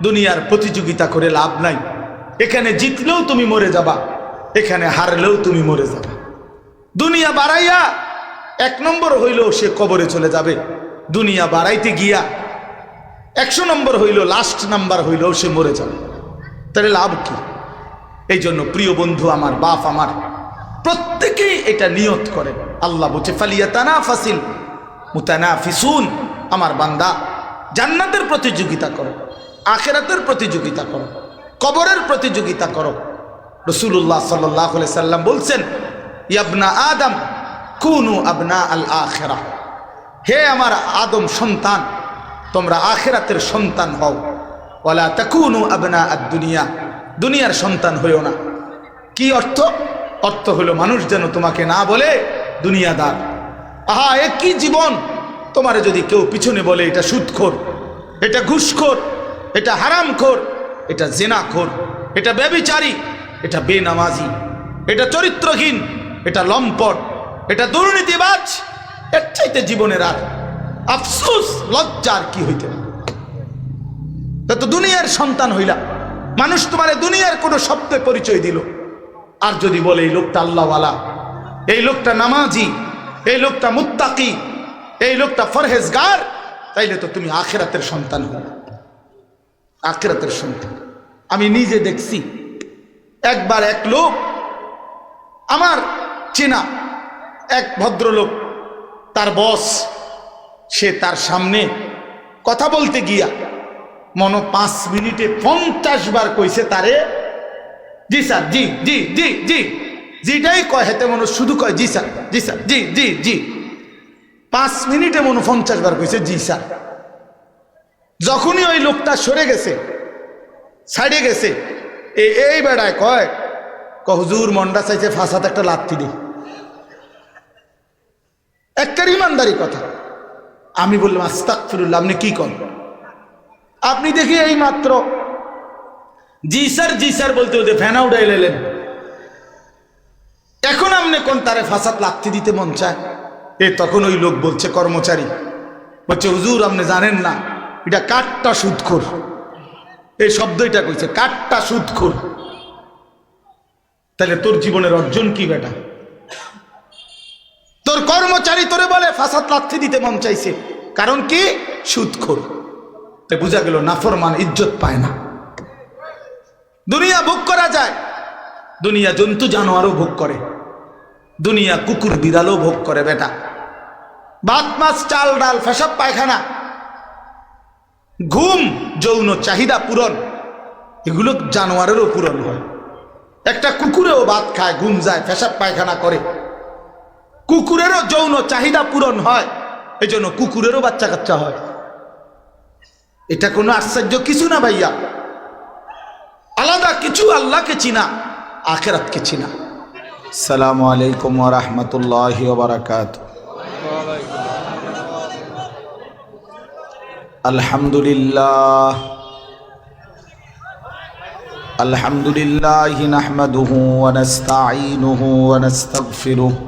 দুনিয়ার প্রতিযোগিতা করে লাভ নাই। এখানে জিতলেও তুমি মরে যাবা, এখানে হারলেও তুমি মরে যাবা। দুনিয়া বাড়াইয়া 1 নম্বর হইলেও সে কবরে চলে যাবে। দুনিয়া বাড়াইতে গিয়া 100 নম্বর হইল, লাস্ট নাম্বার হইলেও সে মরে যাবে। তাহলে লাভ কি? এই জন্য প্রিয় বন্ধু আমার, বাপ আমার, প্রত্যেকেই এটা নিয়ত করে। আল্লাহ বলছে ফালিয়াতানাফাসিল মুতানাফিসুন, আমার বান্দা জান্নাতের প্রতিযোগিতা করো, আখিরাতের প্রতিযোগিতা করো, কবরের প্রতিযোগিতা করো। রাসূলুল্লাহ সাল্লাল্লাহু আলাইহি সাল্লাম বলছেন, ইয়াবনা আদম কুনু আবনা আল আখিরাহ, হে আমার আদম সন্তান, তোমরা আখিরাতের সন্তান হও। ওয়ালা তাকুনু আবনা আদ-দুনিয়া, দুনিয়ার সন্তান হইও না। কি অর্থ? অর্থ হলো মানুষ যেন তোমাকে না বলে দুনিয়াদার। আহা, এ কি জীবন! তোমারে যদি কেউ পিছনে বলে এটা সুদখোর, এটা ঘুষখোর, এটা হারামখোর, এটা জিনাখোর, এটা ব্যভিচারী, এটা বেনামাজি, এটা চরিত্রহীন, এটা লম্পট, এটা দুর্নীতিবাজ, এর চাইতে জীবনের আর আফসোস লজ্জার কি হইতে? তো দুনিয়ার সন্তান হইলা, মানুষ তোমারে দুনিয়ার কোনো শব্দে পরিচয় দিল। আর যদি বলে এই লোকটা আল্লাহওয়ালা, এই লোকটা নামাজি, এই লোকটা মুত্তাকি, এই লোকটা ফরহেজগার, তাইলে তো তুমি আখিরাতের সন্তান হইলা, আখিরাতের সন্তান। আমি নিজে দেখছি, একবার এক লোক, আমার চেনা এক ভদ্রলোক, তার বস, সে তার সামনে কথা বলতে গিয়া 5 মিনিটে 50 বার কইছে তারে জি স্যার, জি জি জি জি, যেটাই কয় হেতে মনে শুধু কয় জি স্যার, জি স্যার, জি জি জি। 5 মিনিটে 50 বার কইছে জি স্যার। যখনই ওই লোকটা সরে গেছে, সাইডে গেছে, এই বেড়ায় কয় হুজুর মন্ডা চাইছে ফাঁসাতে একটা লাথি দি। একটা ইমানদারি কথা। আমি বললাম আস্তাগফিরুল্লাহ, আপনি কি করেন? আপনি দেখি এই মাত্র জি স্যার বলতে বলতে ফ্যানা উড়াই লেলেন, এখন আপনি কোন তারে ফাঁসাত লাথি দিতে মন চায়? তখন ওই লোক বলছে, কর্মচারী বলছে, হুজুর আপনি জানেন না, এটা কাঠটা সুদখোর। এই শব্দটা কইছে, কাঠটা সুদখোর। তাহলে তোর জীবনের অর্জন কি বেটা? তোর কর্মচারী তোরে বলে ফাঁসাত লাথি দিতে মন চাইছে, কারণ কি? সুদখোর। তাই বুঝা গেল নাফরমান ইজ্জত পায় না। দুনিয়া ভোগ করা যায়, দুনিয়া জন্তু জানোয়ারও ভোগ করে, দুনিয়া কুকুর বিড়ালও ভোগ করে বেটা। ভাত মাছ চাল ডাল পেশাব পায়খানা, ঘুম, যৌন চাহিদা পূরণ, এগুলো জানোয়ারেরও পূরণ হয়। একটা কুকুরেও ভাত খায়, ঘুম যায়, পেশাব পায়খানা করে, কুকুরেরও যৌন চাহিদা পূরণ হয়, এই জন্য কুকুরেরও বাচ্চা কাচ্চা হয়। এটা কোনো আশ্চর্য কিছু না ভাইয়া। আলাদা কিছু, আল্লাহকে চিনা, আখিরাতকে চিনা। আসসালামু আলাইকুম ওয়া রাহমাতুল্লাহি ওয়া বারাকাতুহু। আলহামদুলিল্লাহ আলহামদুলিল্লাহি নাহমাদুহু ওয়া নাস্তাঈনুহু ওয়া নাস্তাগফিরুহু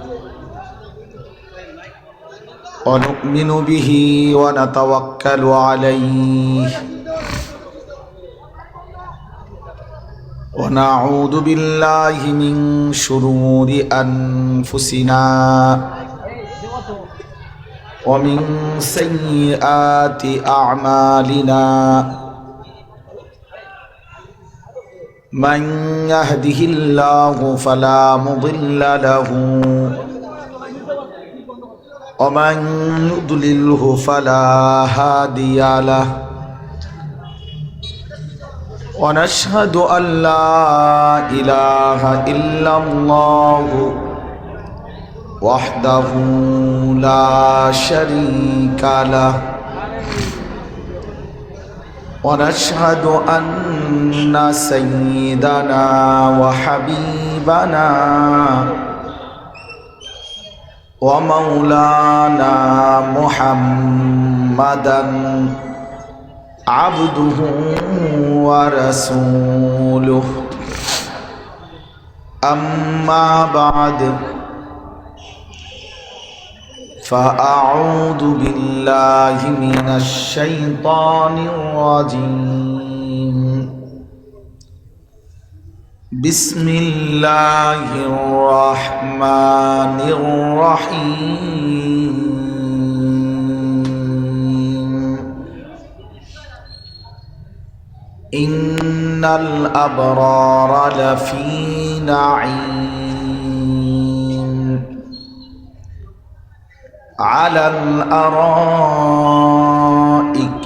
ওয়া নু'মিনু বিহি ওয়া নাতাওয়াক্কালু আলাইহি ونعوذ بالله من شرور أنفسنا ومن سيئات أعمالنا من يهده الله فلا مضل له ومن يضلله فلا هادي له ونشهد أن لا إله إلا الله وحده لا شريك له ونشهد أن سيدنا وحبيبنا ومولانا محمدا عبده ورسوله أما بعد فأعوذ بالله من الشيطان الرجيم بسم الله الرحمن الرحيم إن الأبرار لفي نعيم على الأرائك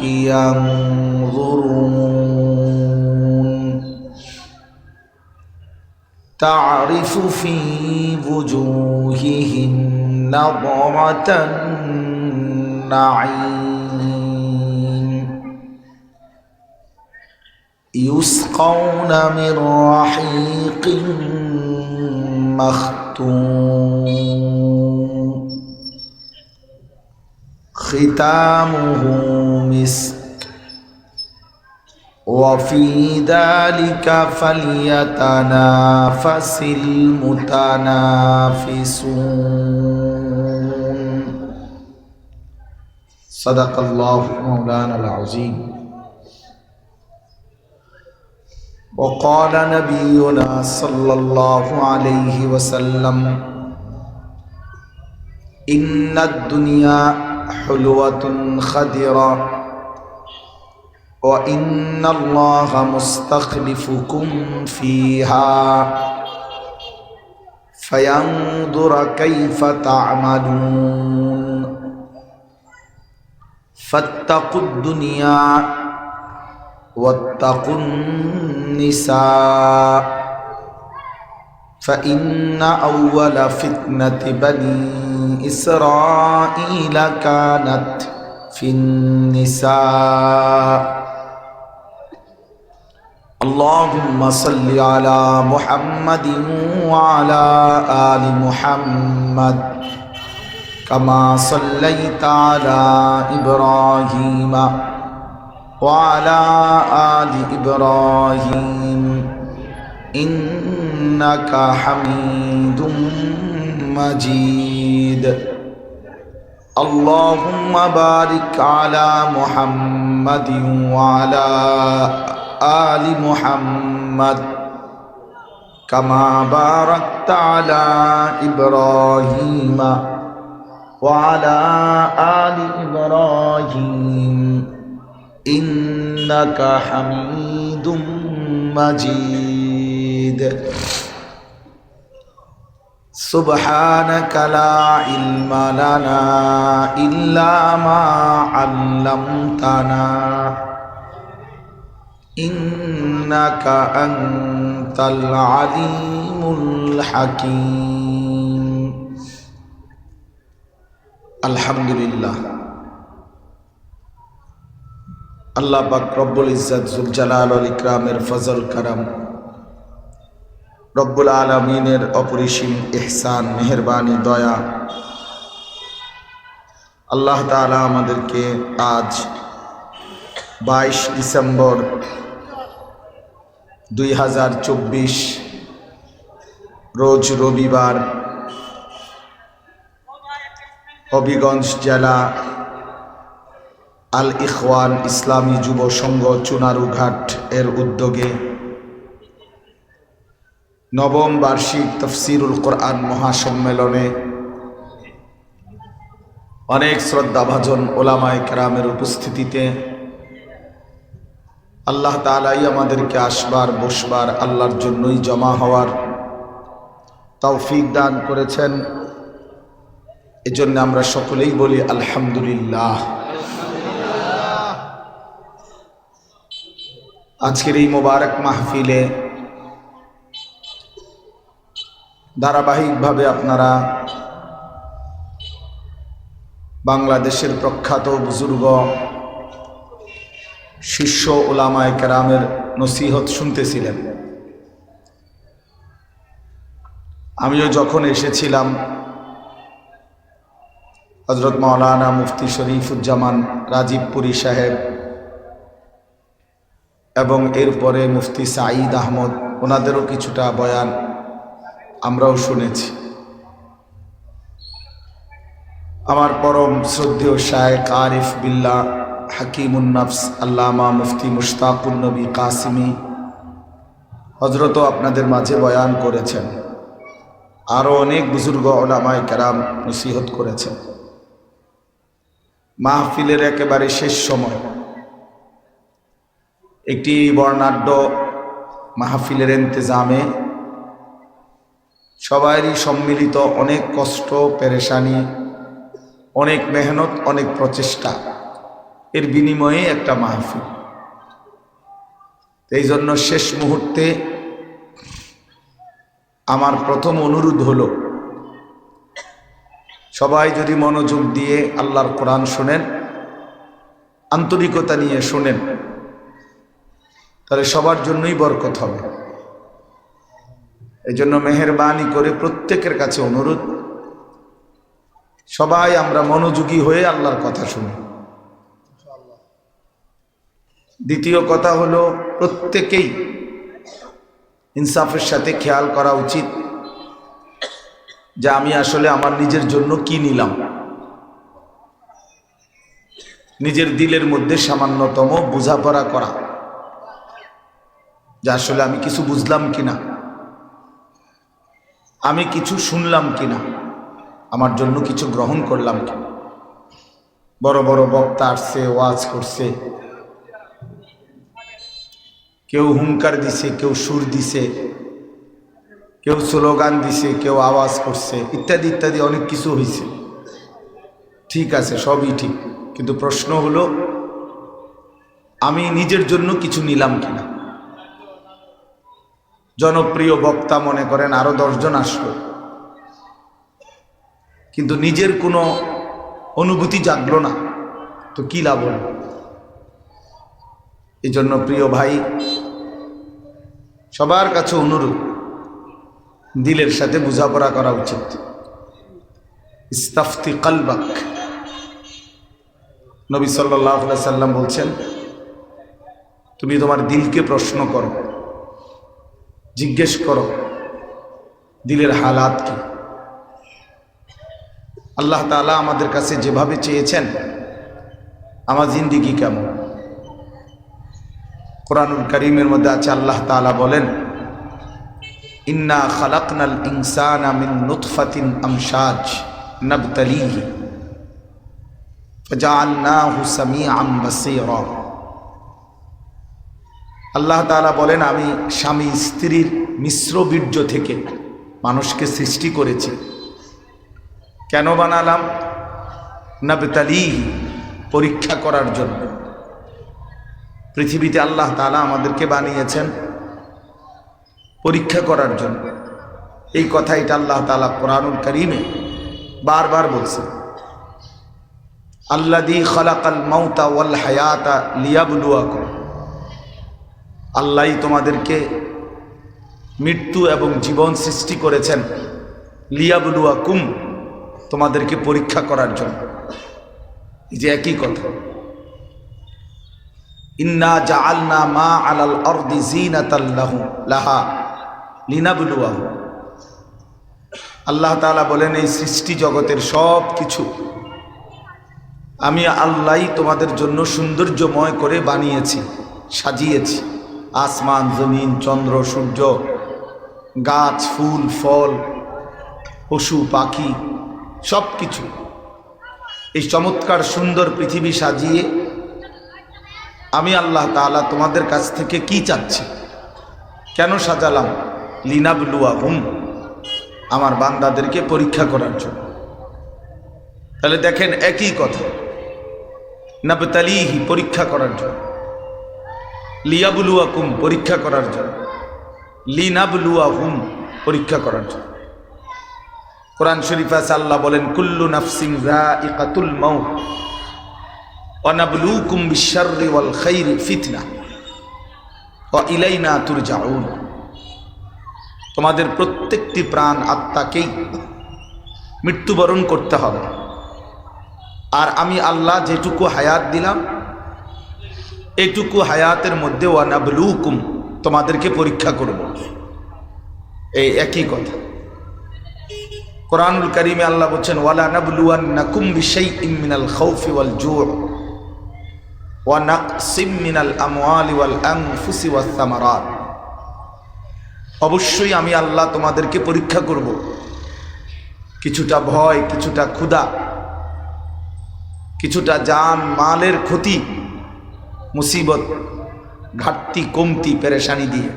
ينظرون تعرف في وجوههم نضرة النعيم يسقون من رحيق مختوم ختامه مسك وفي ذلك فليتنافس المتنافسون صدق الله مولانا العظيم وقال نبينا صلى الله عليه وسلم إن الدنيا حلوة خضرة وإن الله مستخلفكم فيها فينظر كيف تعملون فاتقوا الدنيا واتقوا النساء فإن أول فتنة بني إسرائيل كانت في النساء اللهم صل على محمد وعلى آل محمد كما صليت على إبراهيم وعلى آل إبراهيم إنك حميد مجيد اللهم بارك على محمد وعلى آل محمد كما باركت على إبراهيم وعلى آل إبراهيم إنك حميد مجيد سبحانك لا علم لنا إلا ما علمتنا إنك أنت العليم الحكيم الحمد لله আল্লাহ পাক রব্বুল ইজ্জত জুল জালাল ওয়াল ইকরামের ফজল করম রব্বুল আলামিনের অপরিসীম ইহসান মেহেরবানি দয়া আল্লাহ তাআলা আমাদেরকে আজ 22 ডিসেম্বর 2024 রোজ রবিবার হবিগঞ্জ জেলা আল ইখওয়ান ইসলামী যুব সংঘ চুনারুঘাট এর উদ্যোগে নবম বার্ষিক তাফসীরুল কোরআন মহাসম্মেলনে অনেক শ্রদ্ধাভাজন ওলামায়ে কেরামের উপস্থিতিতে আল্লাহ তাআলাই আমাদেরকে আসবার বসবার আল্লাহর জন্যই জমা হওয়ার তৌফিক দান করেছেন। এজন্য আমরা সকলেই বলি আলহামদুলিল্লাহ। আজকের এই মোবারক মাহফিলে ধারাবাহিকভাবে আপনারা বাংলাদেশের প্রখ্যাত বুজুর্গ শিষ্য উলামায়ে কেরামের নসিহত শুনতেছিলেন। আমিও যখন এসেছিলাম হযরত মাওলানা মুফতি শরীফুজ্জামান রাজীবপুরী সাহেব এবং এরপরে মুফতি সাঈদ আহমদ ওনাদেরও কিছুটা বয়ান আমরাও শুনেছি। আমার পরম শ্রদ্ধেয় শায়েখ আরিফ বিল্লাহ হাকিমুন নফস আল্লামা মুফতি মুশতাকুন নবী কাসিমি হযরতও আপনাদের মাঝে বয়ান করেছেন, আরও অনেক বুজুর্গ উলামায়ে কেরাম নসিহত করেছেন। মাহফিলের একেবারে শেষ সময় একটি বর্ণাঢ্য মাহফিলের ইন্তজামে সবারই সম্মিলিত অনেক কষ্ট, পেরেশানি, অনেক মেহনত, অনেক প্রচেষ্টা এর বিনিময়ে একটা মাহফিল। এই জন্য শেষ মুহূর্তে আমার প্রথম অনুরোধ হলো, সবাই যদি মনোযোগ দিয়ে আল্লাহর কোরআন শোনেন, আন্তরিকতা নিয়ে শোনেন, তাহলে সবার জন্যই বরকত হবে। এই জন্য মেহেরবানি করে প্রত্যেকের কাছে অনুরোধ, সবাই আমরা মনোযোগী হয়ে আল্লাহর কথা শুনি। দ্বিতীয় কথা হলো, প্রত্যেকেই ইনসাফের সাথে খেয়াল করা উচিত যে আমি আসলে আমার নিজের জন্য কি নিলাম। নিজের দিলের মধ্যে সামান্যতম বোঝাপড়া করা যে আসলে আমি কিছু বুঝলাম কিনা, আমি কিছু শুনলাম কিনা, আমার জন্য কিছু গ্রহণ করলাম কিনা। বড় বড় বক্তা আসছে, ওয়াজ করছে, কেউ হুঙ্কার দিছে, কেউ সুর দিছে, কেউ স্লোগান দিছে, কেউ আওয়াজ করছে, ইত্যাদি ইত্যাদি অনেক কিছু হয়েছে। ঠিক আছে, সবই ঠিক, কিন্তু প্রশ্ন হলো আমি নিজের জন্য কিছু নিলাম কিনা। জনপ্রিয় বক্তা মনে করেন আরো 10 জন আসলো, কিন্তু নিজের কোনো অনুভূতি জাগলো না, তো কি লাভ হলো? এই জন্য প্রিয় ভাই, সবার কাছে অনুরোধ, দিলের সাথে বোঝাপড়া করা উচিত। ইস্তাফতি কলবাক, নবী সাল্লাল্লাহু আলাইহি সাল্লাম বলছেন, তুমি তোমার দিলকে প্রশ্ন করো, জিজ্ঞেস করো দিলের হালাত কি। আল্লাহ তাআলা আমাদের কাছে যেভাবে চেয়েছেন আমার জিন্দেগি কেমন। কুরআনুল কারীমের মধ্যে আছে, আল্লাহ তাআলা বলেন, ইন্না খালাকনাল ইনসানা মিন নুতফাতিন আমশাজ নাবতালিহি ফাজআলনাহু সামিআন বাসীরা। আল্লাহ তাআলা বলেন, আমি স্বামী স্ত্রীর মিশ্র বীর্য থেকে মানুষকে সৃষ্টি করেছি। কেন বানালাম? নাবতালিহি, পরীক্ষা করার জন্য। পৃথিবীতে আল্লাহ তাআলা আমাদেরকে বানিয়েছেন পরীক্ষা করার জন্য। এই কথা এটা আল্লাহ তাআলা কুরআনুল কারীমে বারবার বলছেন, আল্লাযী খালাকাল মাউতা ওয়াল হায়াতা লিয়াবলুয়াকুম। আল্লাহই তোমাদেরকে মৃত্যু এবং জীবন সৃষ্টি করেছেন, লিয়াবলুয়াকুম, তোমাদেরকে পরীক্ষা করার জন্য। এই যে একই কথা, ইন্না জাআলনা মা আলাল আরদি যিনাতাল লাহা লিনাবলুয়াহুম। আল্লাহ তাআলা বলেন, এই সৃষ্টি জগতের সব কিছু আমি আল্লাহই তোমাদের জন্য সৌন্দর্যময় করে বানিয়েছি, সাজিয়েছি। আসমান, জমিন, চন্দ্র, সূর্য, গাছ, ফুল, ফল, পশু, পাখি, সব কিছু। এই চমৎকার সুন্দর পৃথিবী সাজিয়ে আমি আল্লাহ তাআলা তোমাদের কাছ থেকে কি চাচ্ছি, কেন সাজালাম? লিনাবলুয়াহুম, আমার বান্দাদেরকে পরীক্ষা করার জন্য। তাহলে দেখেন, একই কথা, নাবতালিহি, পরীক্ষা করার জন্য, লিয়াবলুয়াকুম, পরীক্ষা করার জন্য, লিনাবলুয়াহুম, পরীক্ষা করার জন্য। কোরআন শরীফে আল্লাহ বলেন, কুল্লু নাফসিন যায়িকাতুল মাউত ওয়া নাবলুকুম বিশ-শাররি ওয়াল খাইরি ফিতনা ওয়া ইলাইনা তুরজাউন। তোমাদের প্রত্যেকটি প্রাণ আত্মাকেই মৃত্যুবরণ করতে হবে, আর আমি আল্লাহ যেটুকু হায়াত দিলাম এটুকু হায়াতের মধ্যে ওয়া নাবলুকুম, তোমাদেরকে পরীক্ষা করব। এই একই কথা কুরআনুল কারীমে আল্লাহ বলেন, ওয়ালা নাবলুওয়ান্নাকুম বিশাইইন মিনাল খাউফি ওয়াল জু' ওয়া নাকসিম মিনাল আমওয়ালি ওয়াল আনফুসি ওয়াস সামারাত। অবশ্যই আমি আল্লাহ তোমাদেরকে পরীক্ষা করব। কিছুটা ভয়, কিছুটা ক্ষুধা, কিছুটা জান মালের ক্ষতি, মুসিবত, ঘাটতি, কমতি, পেরেশানি দিয়ে।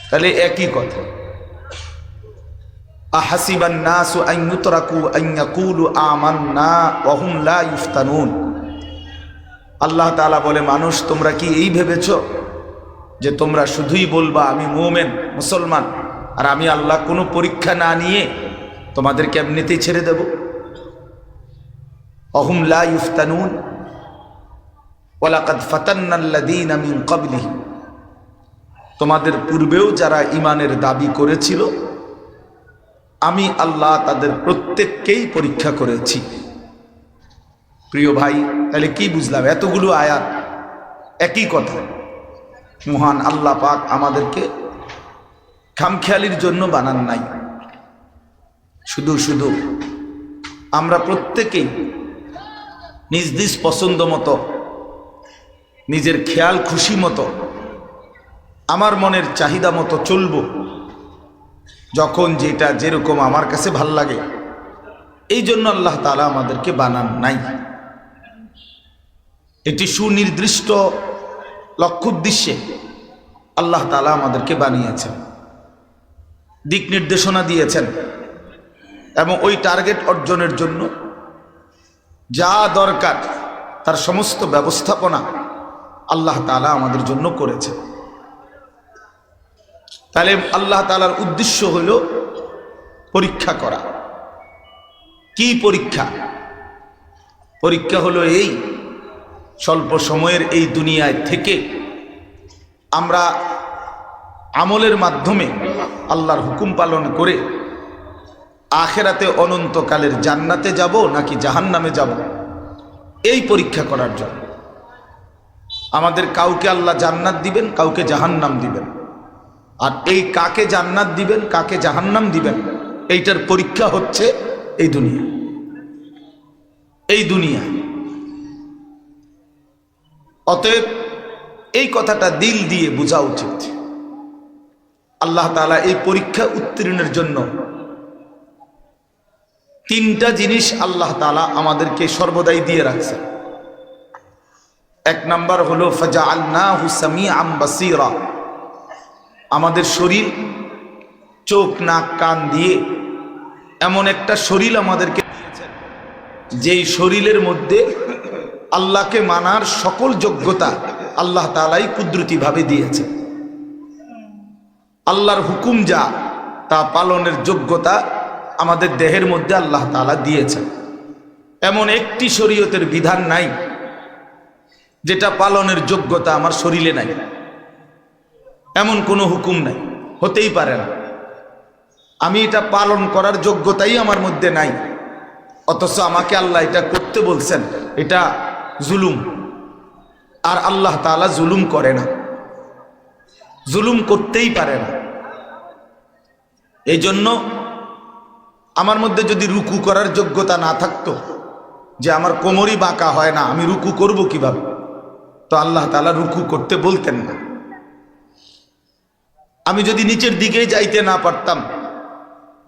তাহলে একই কথা, আহাসিবান নাসু আন ইউতরাকু আন ইয়াকুলু আমান্না ওয়া হুম লা ইফতানুন। আল্লাহ তাআলা বলে, মানুষ তোমরা কি এই ভেবেছো যে তোমরা শুধুই বলবা আমি মুমিন মুসলমান, আর আমি আল্লাহ কোনো পরীক্ষা না নিয়ে তোমাদেরকে এমনিতেই ছেড়ে দেব? ওয়া হুম লা ইফতানুন ওয়া লাকাদ ফাতান্নাল্লাযীনা মিন ক্বাবলিহিম। তোমাদের পূর্বেও যারা ঈমানের দাবি করেছিল আমি আল্লাহ তাদের প্রত্যেককেই পরীক্ষা করেছি। প্রিয় ভাই, তাহলে কি বুঝলাম? এতগুলো আয়াত একই কথা। মহান আল্লাহ পাক আমাদেরকে খামখেয়ালির জন্য বানান নাই। শুধু শুধু আমরা প্রত্যেকেই নিজ নিজ পছন্দ মতো, নিজের খেয়াল খুশি মতো, আমার মনের চাহিদা মতো চলব, যখন যেটা যেরকম আমার কাছে ভাল লাগে, এই জন্য আল্লাহ তাআলা আমাদেরকে বানান নাই। এটি সুনির্দিষ্ট লক্ষ্য উদ্দেশ্যে আল্লাহ তাআলা আমাদেরকে বানিয়েছেন, দিক নির্দেশনা দিয়েছেন, এবং ওই টার্গেট অর্জনের জন্য যা দরকার তার সমস্ত ব্যবস্থাপনা আল্লাহ তাআলা আমাদের জন্য করেছেন। তাহলে আল্লাহ তাআলার উদ্দেশ্য হলো পরীক্ষা করা। কি পরীক্ষা? পরীক্ষা হলো এই, স্বল্প সময়ের এই দুনিয়ায় থেকে আমরা আমলের মাধ্যমে আল্লাহর হুকুম পালন করে আখিরাতে অনন্তকালের জান্নাতে যাব নাকি জাহান্নামে যাব, এই পরীক্ষা করার জন্য। আমাদের কাউকে আল্লাহ জান্নাত দিবেন, কাউকে জাহান্নাম দিবেন, আর এই কাকে জান্নাত দিবেন কাকে জাহান্নাম দিবেন এইটার পরীক্ষা হচ্ছে এই দুনিয়া। এই দুনিয়া, অতএব এই কথাটা দিল দিয়ে বোঝা উচিত। আল্লাহ তাআলা এই পরীক্ষা উত্তীর্ণের জন্য তিনটা জিনিস আল্লাহ তাআলা আমাদেরকে সর্বদাই দিয়ে রাখছেন। এক নাম্বার হলো ফাজআলনাহু সামিআন বাসীরা। আমাদের শরীর, চোখ, নাক, কান দিয়ে এমন একটা শরীর আমাদেরকে দিয়েছেন, যেই শরীরের মধ্যে আল্লাহকে মানার সকল যোগ্যতা আল্লাহ তাআলাই কুদরতিভাবে দিয়েছেন। আল্লাহর হুকুম যা তা পালনের যোগ্যতা আমাদের দেহের মধ্যে আল্লাহ তাআলা দিয়েছেন। এমন একটি শরীয়তের বিধান নাই যেটা পালনের যোগ্যতা আমার শরীরে নাই। এমন কোনো হুকুম নাই, হতেই পারে না। আমি এটা পালন করার যোগ্যতাই আমার মধ্যে নাই, অথচ আমাকে আল্লাহ এটা করতে বলছেন। এটা জুলুম। আর আল্লাহ তাআলা জুলুম করে না, জুলুম করতেই পারে না। এই জন্য আমার মধ্যে যদি রুকু করার যোগ্যতা না থাকতো, যে আমার কোমরই বাঁকা হয় না, আমি রুকু করব কিভাবে, তো আল্লাহ তাআলা রুকু করতে বলতেন না। আমি যদি নিচের দিকেই যাইতে না পারতাম,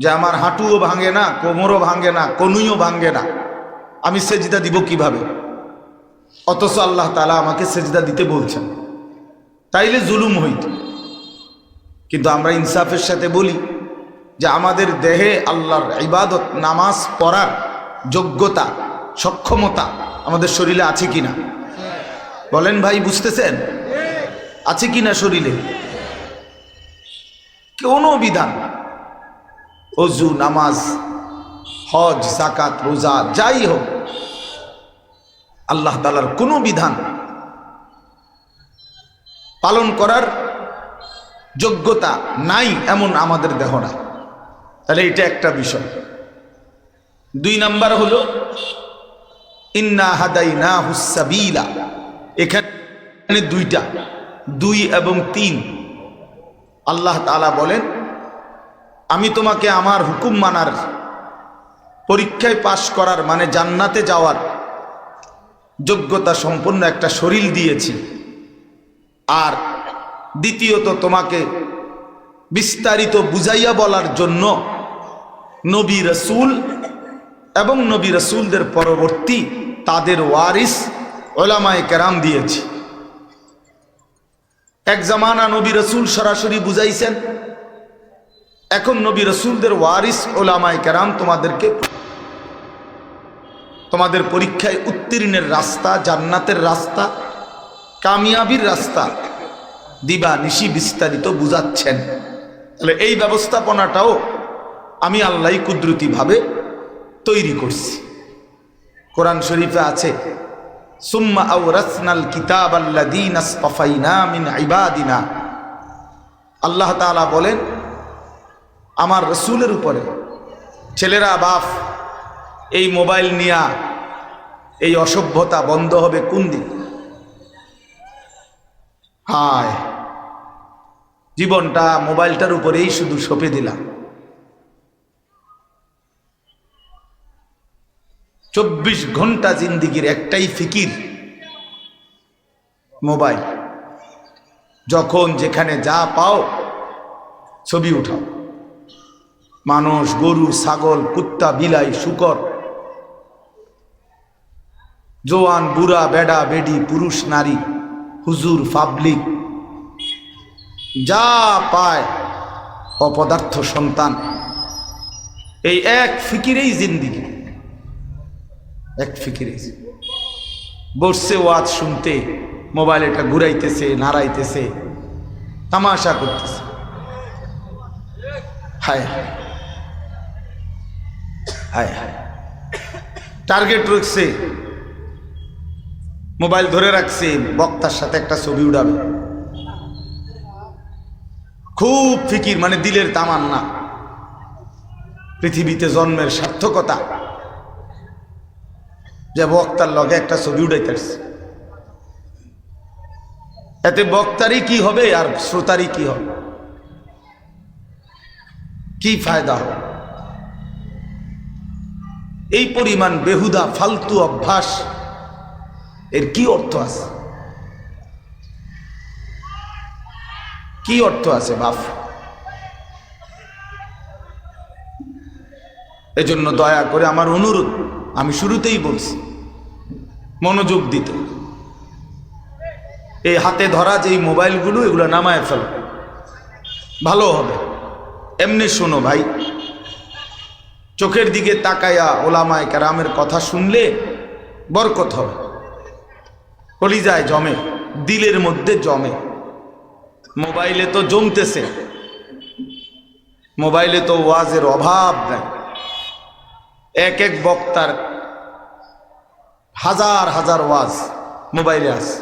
যে আমার হাঁটুও ভাঙে না, কোমরও ভাঙে না, কনুইও ভাঙে না, আমি সেজদা দিব কিভাবে? অথচ আল্লাহ তাআলা আমাকে সেজদা দিতে বলছেন, তাইলে জুলুম হইত। কিন্তু আমরা ইনসাফের সাথে বলি যে আমাদের দেহে আল্লাহর ইবাদত, নামাজ পড়ার যোগ্যতা, সক্ষমতা আমাদের শরীরে আছে কিনা? বলেন ভাই, বুঝতেছেন? আছে কিনা শরীরে? কোনো বিধান, ওযু, নামাজ, হজ, যাকাত, রোজা, যাই হোক, আল্লাহ তাআলার কোনো বিধান পালন করার যোগ্যতা নাই এমন আমাদের দেহ না। তাহলে এটা একটা বিষয়। দুই নাম্বার হলো ইন্না হাদাইনাহুস সাবিলা। এখানে দুইটা, 2 এবং 3। আল্লাহ তাআলা বলেন, আমি তোমাকে আমার হুকুম মানার, পরীক্ষায় পাশ করার, মানে জান্নাতে যাওয়ার যোগ্যতা সম্পন্ন একটা শরীর দিয়েছি। আর দ্বিতীয়ত তোমাকে বিস্তারিত বুঝাইয়া বলার জন্য নবী রাসূল এবং নবী রাসূলদের পরবর্তী তাদের ওয়ারিস উলামায়ে কেরাম দিয়েছি। এক জামানা নবী রাসূল সরাসরি বুঝাইছেন, এখন নবী রাসূলদের ওয়ারিস উলামায়ে কেরাম তোমাদের পরীক্ষায় উত্তীর্ণের রাস্তা, জান্নাতের রাস্তা, কামিয়াবির রাস্তা দিবা নিশি বিস্তারিত বুঝাচ্ছেন। তাহলে এই ব্যবস্থাপনাটাও আমি আল্লাহ কুদরতিভাবে তৈরি করছি। কোরআন শরীফে আছে, সুম্মা আওরাসনাল কিতাবাল্লাযীনা ইসতাফাইনা মিন ইবাদিনা। আল্লাহ তাআলা বলেন, আমার রাসূলের উপরে ছেলেরা বাপ এই মোবাইল নিয়া এই অসভ্যতা বন্ধ হবে কোন দিন? হায়, জীবনটা মোবাইলটার উপরেই শুধু সঁপে দিলাম। 24 ঘন্টা জিন্দিগির একটাই ফিকির মোবাইল। যখন যেখানে যা পাও ছবি উঠাও। মানুষ, গরু, ছাগল, কুত্তা, বিলাই, শূকর, জোয়ান, বুড়া, বেডা, বেডি, পুরুষ, নারী, হুজুর, পাবলিক, যা পায় অপদার্থ সন্তান, এই এক ফিকিরেই জিন্দিগি, এক ফিকিরেই। বসছে ওয়াজ শুনতে, মোবাইল এটা ঘুরাইতেছে, নাড়াইতেছে, তামাশা করতেছে। হায় হায় হায় হায়, টার্গেট রাখছে, মোবাইল ধরে রাখছে, বক্তার সাথে একটা ছবি উঠাবে। খুব ফিকির, মানে দিলের তামান্না, পৃথিবীতে জন্মের সার্থকতা, যে বক্তার লগে একটা ছবি উঠাইতেছে। এতে বক্তারই কি হবে আর শ্রোতারই কি হবে? কি ফায়দা হবে? এই পরিমাণ বেহুদা ফালতু অভ্যাস, এর কি অর্থ আছে? কি অর্থ আছে বাপ? এজন্য দয়া করে আমার অনুরোধ, আমি শুরুতেই বলছি, মনোযোগ দিতে। এই হাতে ধরা যে মোবাইলগুলো, এগুলো নামায় ফেল, ভালো হবে। এমনি শোনো ভাই, চোখের দিকে তাকায়া ওলামায়ে কেরামের কথা শুনলে বরকত হবে, কলিজায় জমে, দিলের মধ্যে জমে। মোবাইলে তো জমতেছে, মোবাইলে তো ওয়াজের অভাব নাই। এক এক বক্তার হাজার হাজার ওয়াজ মোবাইলে আছে,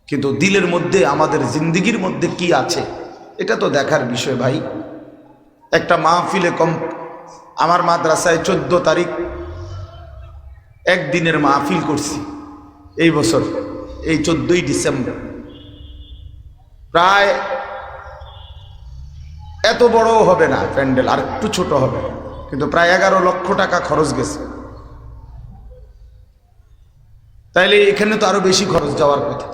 কিন্তু দিলের মধ্যে, আমাদের জিন্দিগির মধ্যে কি আছে এটা তো দেখার বিষয় ভাই। একটা মাহফিলে আমার মাদ্রাসায় 14 তারিখ একদিনের মাহফিল করছি এই বছর, এই 14ই ডিসেম্বর। প্রায় এত বড় হবে না প্যান্ডেল, আর একটু ছোট হবে, কিন্তু প্রায় 11 লক্ষ টাকা খরচ গেছে। তাইলে এখানে তো আরো বেশি খরচ যাওয়ার কথা।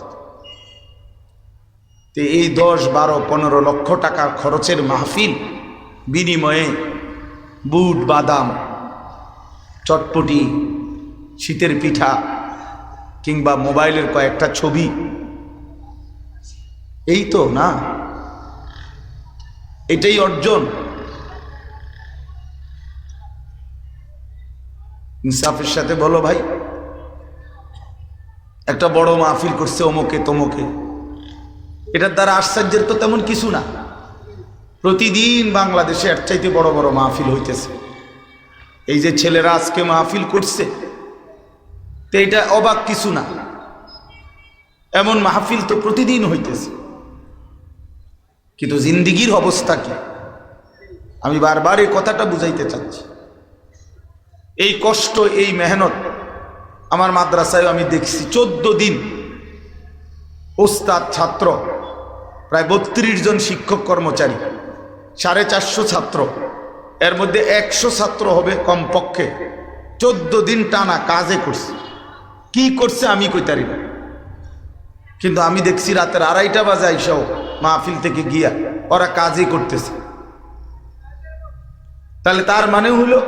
তো এই 10, 12, 15 লক্ষ টাকা খরচের মাহফিল বিনিময়ে বুট, বাদাম, চটপটি, শীতের পিঠা কিংবা মোবাইলের কয়েকটা ছবি, এই তো না? এটাই অর্জন। ইনসাফের সাথে বলো ভাই, একটা বড় মাহফিল করছে অমুকে তমুকে, এটার দ্বারা আশ্চর্যের তো তেমন কিছু না। প্রতিদিন বাংলাদেশে এর চাইতে বড় বড় মাহফিল হইতেছে। এই যে ছেলেরা আজকে মাহফিল করছে, তো এটা অবাক কিছু না। এমন মাহফিল তো প্রতিদিন হইতেছে, কিন্তু জিন্দিগির অবস্থা কি? আমি বারবার এই কথাটা বুঝাইতে চাচ্ছি। এই কষ্ট, এই মেহনত আমার মাদ্রাসায় আমি দেখছি। 14 দিন ওস্তাদ, ছাত্র, প্রায় 32 জন শিক্ষক কর্মচারী, 450 ছাত্র, এর মধ্যে 100 ছাত্র হবে কমপক্ষে। 14 দিন টানা কাজে করছে। কি করছে আমি কইতারি না, কিন্তু আমি দেখছি রাতের 2:30 বাজে আইসাও মাহফিল থেকে গিয়া, ওরা কাজই করতেছে। তাহলে তার মানে হলো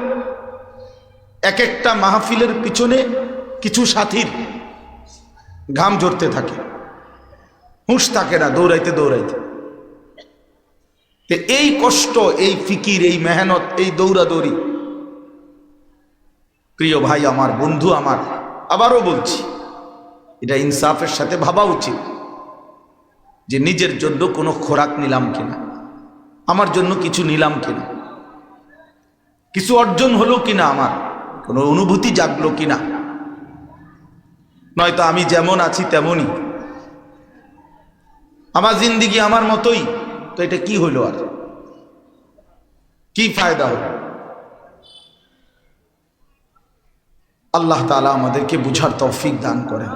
এক একটা মাহফিলের পিছনে কিছু সাথীর ঘাম ঝরতে থাকে, হুঁশ থাকে না দৌড়াইতে দৌড়াইতে। এই কষ্ট, এই ফিকির, এই মেহনত, এই দৌড়াদৌড়ি, প্রিয় ভাই আমার, বন্ধু আমার, আবারও বলছি, এটা ইনসাফের সাথে ভাবা উচিত যে নিজের জন্য কোনো খোরাক নিলাম কিনা, আমার জন্য কিছু নিলাম কিনা, কিছু অর্জন হলো কিনা, আমার কোনো অনুভূতি জাগলো কিনা। নয়তো আমি যেমন আছি তেমনই, আমার জিন্দিগি আমার মতোই, তো এটা কি হইল, আর কি ফায়দা হলো? আল্লাহ তাআলা আমাদেরকে বুঝার তৌফিক দান করেন।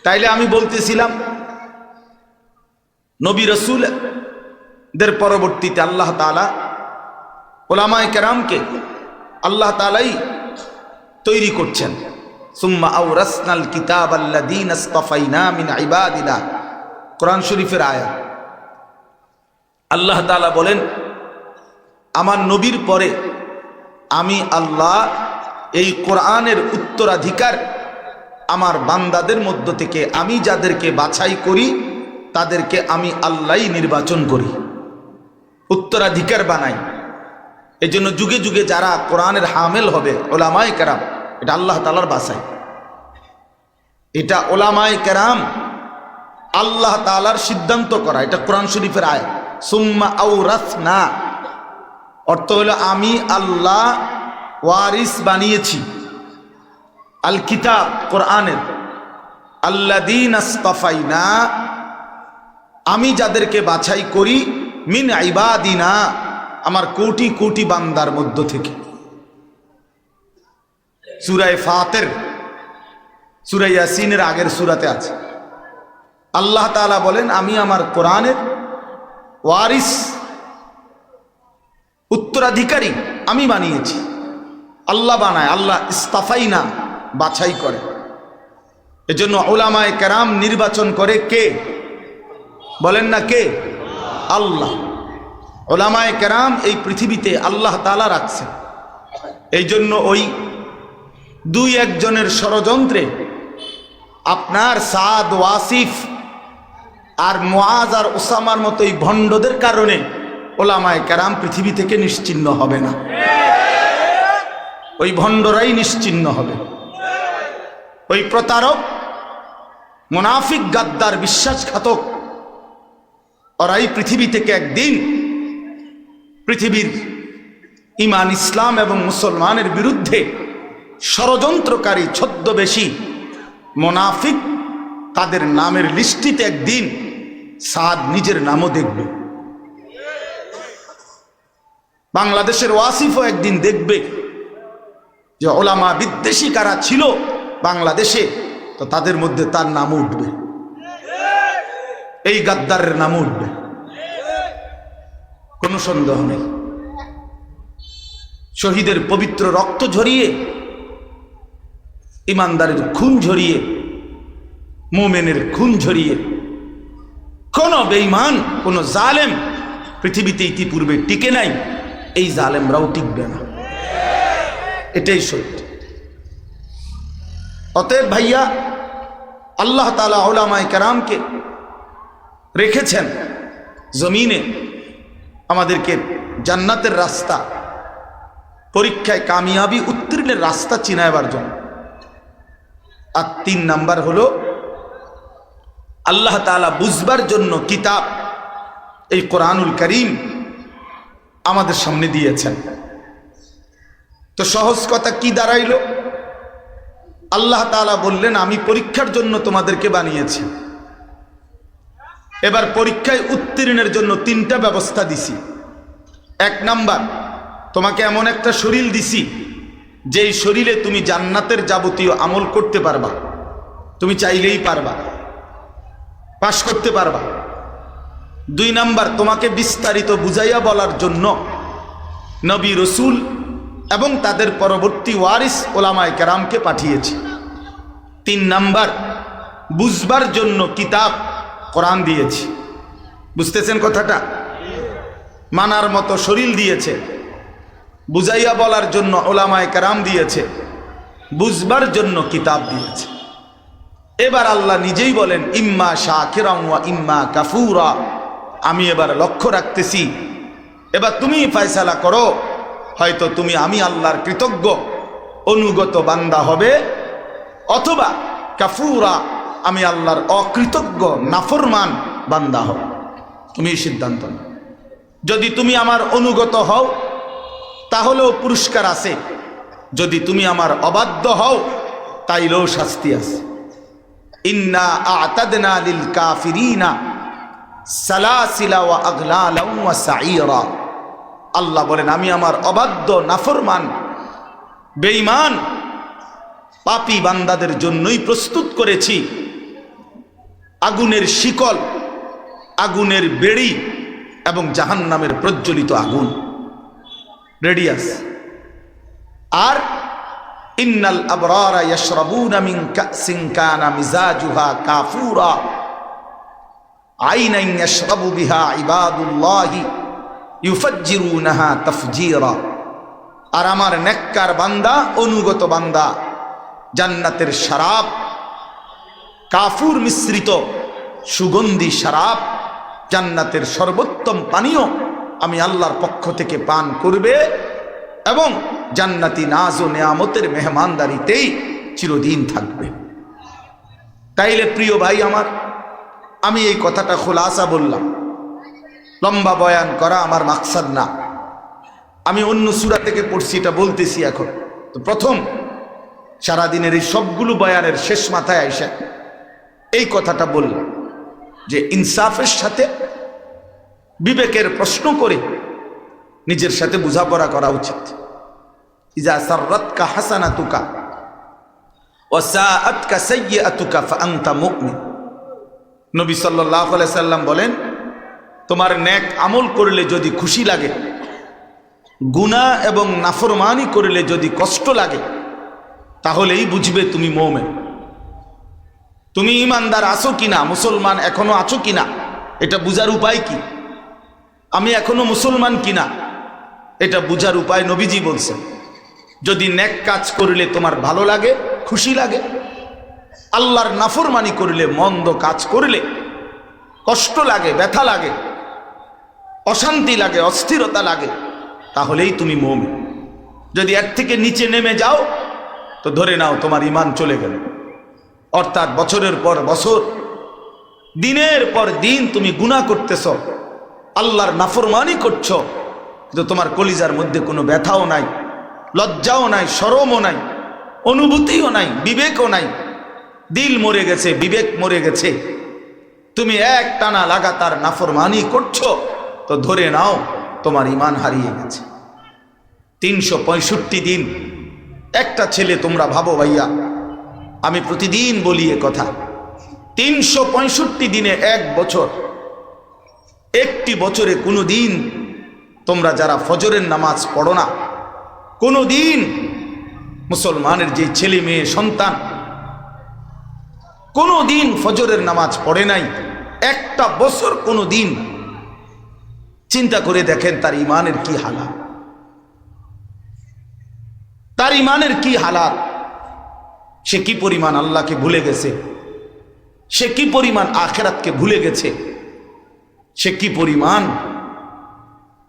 তাইলে আমি বলতেছিলাম, নবী রাসূলদের পরবর্তীতে আল্লাহ তাআলা উলামায়ে কেরামকে আল্লাহ তাআলাই তৈরি করছেন। সুম্মা আওরাসনাল কিতাবাল্লাযীনা ইসতাফাইনা মিন ইবাদিনা, কোরআন শরীফের আয়াত। আল্লাহ তাআলা বলেন, আমার নবীর পরে আমি আল্লাহ এই কোরআনের উত্তরাধিকার আমার বান্দাদের মধ্য থেকে আমি যাদেরকে বাছাই করি তাদেরকে আমি আল্লাহই নির্বাচন করি, উত্তরাধিকার বানাই। এই জন্য যুগে যুগে যারা কোরআনের হামেল হবে, উলামায়ে কেরাম, এটা আল্লাহ তাআলার বাছাই, এটা উলামায়ে কেরাম আল্লাহ তাআলার সিদ্ধান্ত করা, এটা কোরআন শরীফের আয়াত। সুম্মা আওরাসনা অর্থ হলো আমি আল্লাহ ওয়ারিস বানিয়েছি আল কিতাব, কোরআনের, আল্লাযীনা ইসতাফাইনা আমি যাদেরকে বাছাই করি, মিন ইবাদিনা আমার কোটি কোটি বান্দার মধ্য থেকে। সূরা ফাতির, সূরা ইয়াসিনের আগের সূরাতে আছে। আল্লাহ তাআলা বলেন, আমি আমার কোরআনের ওয়ারিস, উত্তরাধিকারী আমি বানিয়েছি। আল্লাহ বানায়, আল্লাহ ইস্তাফাইনা বাছাই করে। এজন্য উলামায়ে কেরাম নির্বাচন করে কে? বলেন না কে? আল্লাহ। উলামায়ে কেরাম এই পৃথিবীতে আল্লাহ তাআলা রাখছে। এই জন্য ওই দুই একজনের ষড়যন্ত্রে আপনার সাদ, ওয়াসিফ আর মুআজ আর ওসামার মতো এই ভণ্ডদের কারণে উলামায়ে কেরাম পৃথিবী থেকে নিশ্চিহ্ন হবে না, ওই ভণ্ডরাই নিশ্চিহ্ন হবে। ওই প্রতারক, মুনাফিক, গাদ্দার, বিশ্বাসঘাতক, ওরাই পৃথিবী থেকে একদিন পৃথিবীর ঈমান, ইসলাম এবং মুসলমানের বিরুদ্ধে ষড়যন্ত্রকারী, ছদ্মবেশী মুনাফিক, তাদের নামের লিস্টিতে একদিন সাদ নিজের নামও দেখবে। বাংলাদেশের ওয়াসিফও একদিন দেখবে যে ওলামা বিদ্বেষী কারা ছিল বাংলাদেশে, তো তাদের মধ্যে তার নাম উঠবে, এই গাদ্দারের নাম উঠবে, কোনো সন্দেহ নেই। শহীদের পবিত্র রক্ত ঝরিয়ে, ইমানদারের খুন ঝরিয়ে, মুমিনের খুন ঝরিয়ে কোন বেঈমান, কোন জালেম পৃথিবীতে ইতিপূর্বে টিকে নাই, এই জালেমরাও টিকবে না, এটাই সত্য। অতএব ভাইয়া, আল্লাহ তাআলা উলামায়ে কেরামকে রেখেছেন জমিনে আমাদেরকে জান্নাতের রাস্তা, পরীক্ষায় কামিয়াবি উত্তীর্ণের রাস্তা চিনাইবার জন্য। আর 3 নাম্বার হলো আল্লাহ তাআলা বুঝবার জন্য কিতাব, এই কোরআনুল কারীম আমাদের সামনে দিয়েছেন। তো সহজ কথা কি দাঁড়াইল? আল্লাহ তাআলা বললেন, আমি পরীক্ষার জন্য তোমাদেরকে বানিয়েছি। এবার পরীক্ষায় উত্তীর্ণের জন্য 3টা ব্যবস্থা দিছি। 1 নাম্বার, তোমাকে এমন একটা শরীর দিছি যেই শরীরে তুমি জান্নাতের যাবতীয় আমল করতে পারবা, তুমি চাইলেই পারবা, পাশ করতে পারবা। 2 নাম্বার, তোমাকে বিস্তারিত বুঝাইয়া বলার জন্য নবী, রসুল এবং তাদের পরবর্তী ওয়ারিস উলামায়ে কেরামকে পাঠিয়েছি। 3 নাম্বার, বুঝবার জন্য কিতাব কোরআন দিয়েছি। বুঝতেছেন কথাটা? মানার মতো শরীর দিয়েছে, বুঝাইয়া বলার জন্য ওলামায়ে কেরাম দিয়েছে, বুঝবার জন্য কিতাব দিয়েছে। এবার আল্লাহ নিজেই বলেন ইম্মা শাকিরান ওয়া ইম্মা কাফুরা। আমি এবার লক্ষ্য রাখতেছি, এবার তুমি ফয়সালা করো, হয়তো তুমি আমি আল্লাহর কৃতজ্ঞ অনুগত বান্দা হবে, অথবা কাফুরা আমি আল্লাহর অকৃতজ্ঞ নাফরমান বান্দা হবে। তুমি সিদ্ধান্ত নাও। যদি তুমি আমার অনুগত হও তাহলেও পুরস্কার আছে, যদি তুমি আমার অবাধ্য হও তাইলেও শাস্তি আছে। ইন্না আ'তাদনা লিল কাফিরিনা সালাসিলা ওয়া আগলালা ওয়া সাঈরা। আল্লাহ বলেন আমি আমার অবাধ্য নাফরমান বেঈমান পাপী বান্দাদের জন্যই প্রস্তুত করেছি আগুনের শিকল, আগুনের বেড়ি এবং জাহান্নামের প্রজ্বলিত আগুন রেডি আছে। আর ইন্নাল আবরারা ইয়াশরাবুনা মিন কাসিন কানা মিজাজুহা কাফুরা আইনান ইয়াশরাবু বিহা ইবাদুল্লাহি ইউফাজ্জিরুনাহা তাফজীরা। আর আমার নেককার বান্দা অনুগত বান্দা জান্নাতের শরাব, কাফুর মিশ্রিত সুগন্ধি শরাব, জান্নাতের সর্বোত্তম পানীয় আমি আল্লাহর পক্ষ থেকে পান করবে এবং জান্নাতি নাজ ও নেয়ামতের মেহমানদারিতেই চিরদিন থাকবে। তাইলে প্রিয় ভাই আমার, আমি এই কথাটা খোলাসা বললাম, লম্বা বয়ান করা আমার মাকসাদ না। আমি অন্য সূরা থেকে পড়ছি, এটা বলতেছি এখন। তো প্রথম সারাদিনের এই সবগুলো বয়ানের শেষ মাথায় আইসা এই কথাটা বললাম যে ইনসাফের সাথে বিবেকের প্রশ্ন করে নিজের সাথে বোঝাপড়া করা উচিত। ইজা সাররাতকা হাসানাতুকা ওয়া সাআতকা সাইয়্যাতুকা ফাআনতা মুমিন। নবী সাল্লাল্লাহু আলাইহি সাল্লাম বলেন, তোমার নেক আমল করলে যদি খুশি লাগে, গুনাহ এবং নাফরমানি করলে যদি কষ্ট লাগে, তাহলেই বুঝবে তুমি মুমিন। তুমি ইমানদার আছো কিনা, মুসলমান এখনো আছো কিনা, এটা বুঝার উপায় কি? আমি এখনো মুসলমান কিনা এটা বুঝার উপায় নবীজি বলছেন। যদি নেক কাজ করলে তোমার ভালো লাগে, খুশি লাগে, আল্লাহর নাফরমানি করলে, মন্দ কাজ করলে কষ্ট লাগে, ব্যথা লাগে, অশান্তি লাগে, অস্থিরতা লাগে, তাহলেই তুমি মুমিন। যদি এর থেকে নিচে নেমে যাও তো ধরে নাও তোমার ঈমান চলে গেল। অর্থাৎ বছরের পর বছর, দিনের পর দিন তুমি গুনাহ করতেছ, আল্লাহর নাফরমানি করছো, কিন্তু তোমার কলিজার মধ্যে কোনো ব্যথাও নাই, লজ্জাও নাই, শরমও নাই, অনুভূতিও নাই, বিবেকও নাই। দিল মরে গেছে, বিবেক মরে গেছে, তুমি এক টানা লাগাতার নাফরমানি করছো, তো ধরে নাও তোমার ঈমান হারিয়ে গেছে। 365 দিন একটা ছেলে, তোমরা ভাবো ভাইয়া, আমি প্রতিদিন বলি এ কথা, 365 দিনে এক বছর, একটি বছরে কোনো দিন তোমরা যারা ফজরের নামাজ পড়ো না, কোনো দিন মুসলমানের যে ছেলে মেয়ে সন্তান কোনো দিন ফজরের নামাজ পড়ে নাই, একটা বছর কোনো দিন, চিন্তা করে দেখেন তার ঈমানের কি হালাত, তার ঈমানের কি হালাত। সে কি পরিমাণ আল্লাহকে ভুলে গেছে, সে কি পরিমাণ আখিরাতকে ভুলে গেছে, সে কি পরিমাণ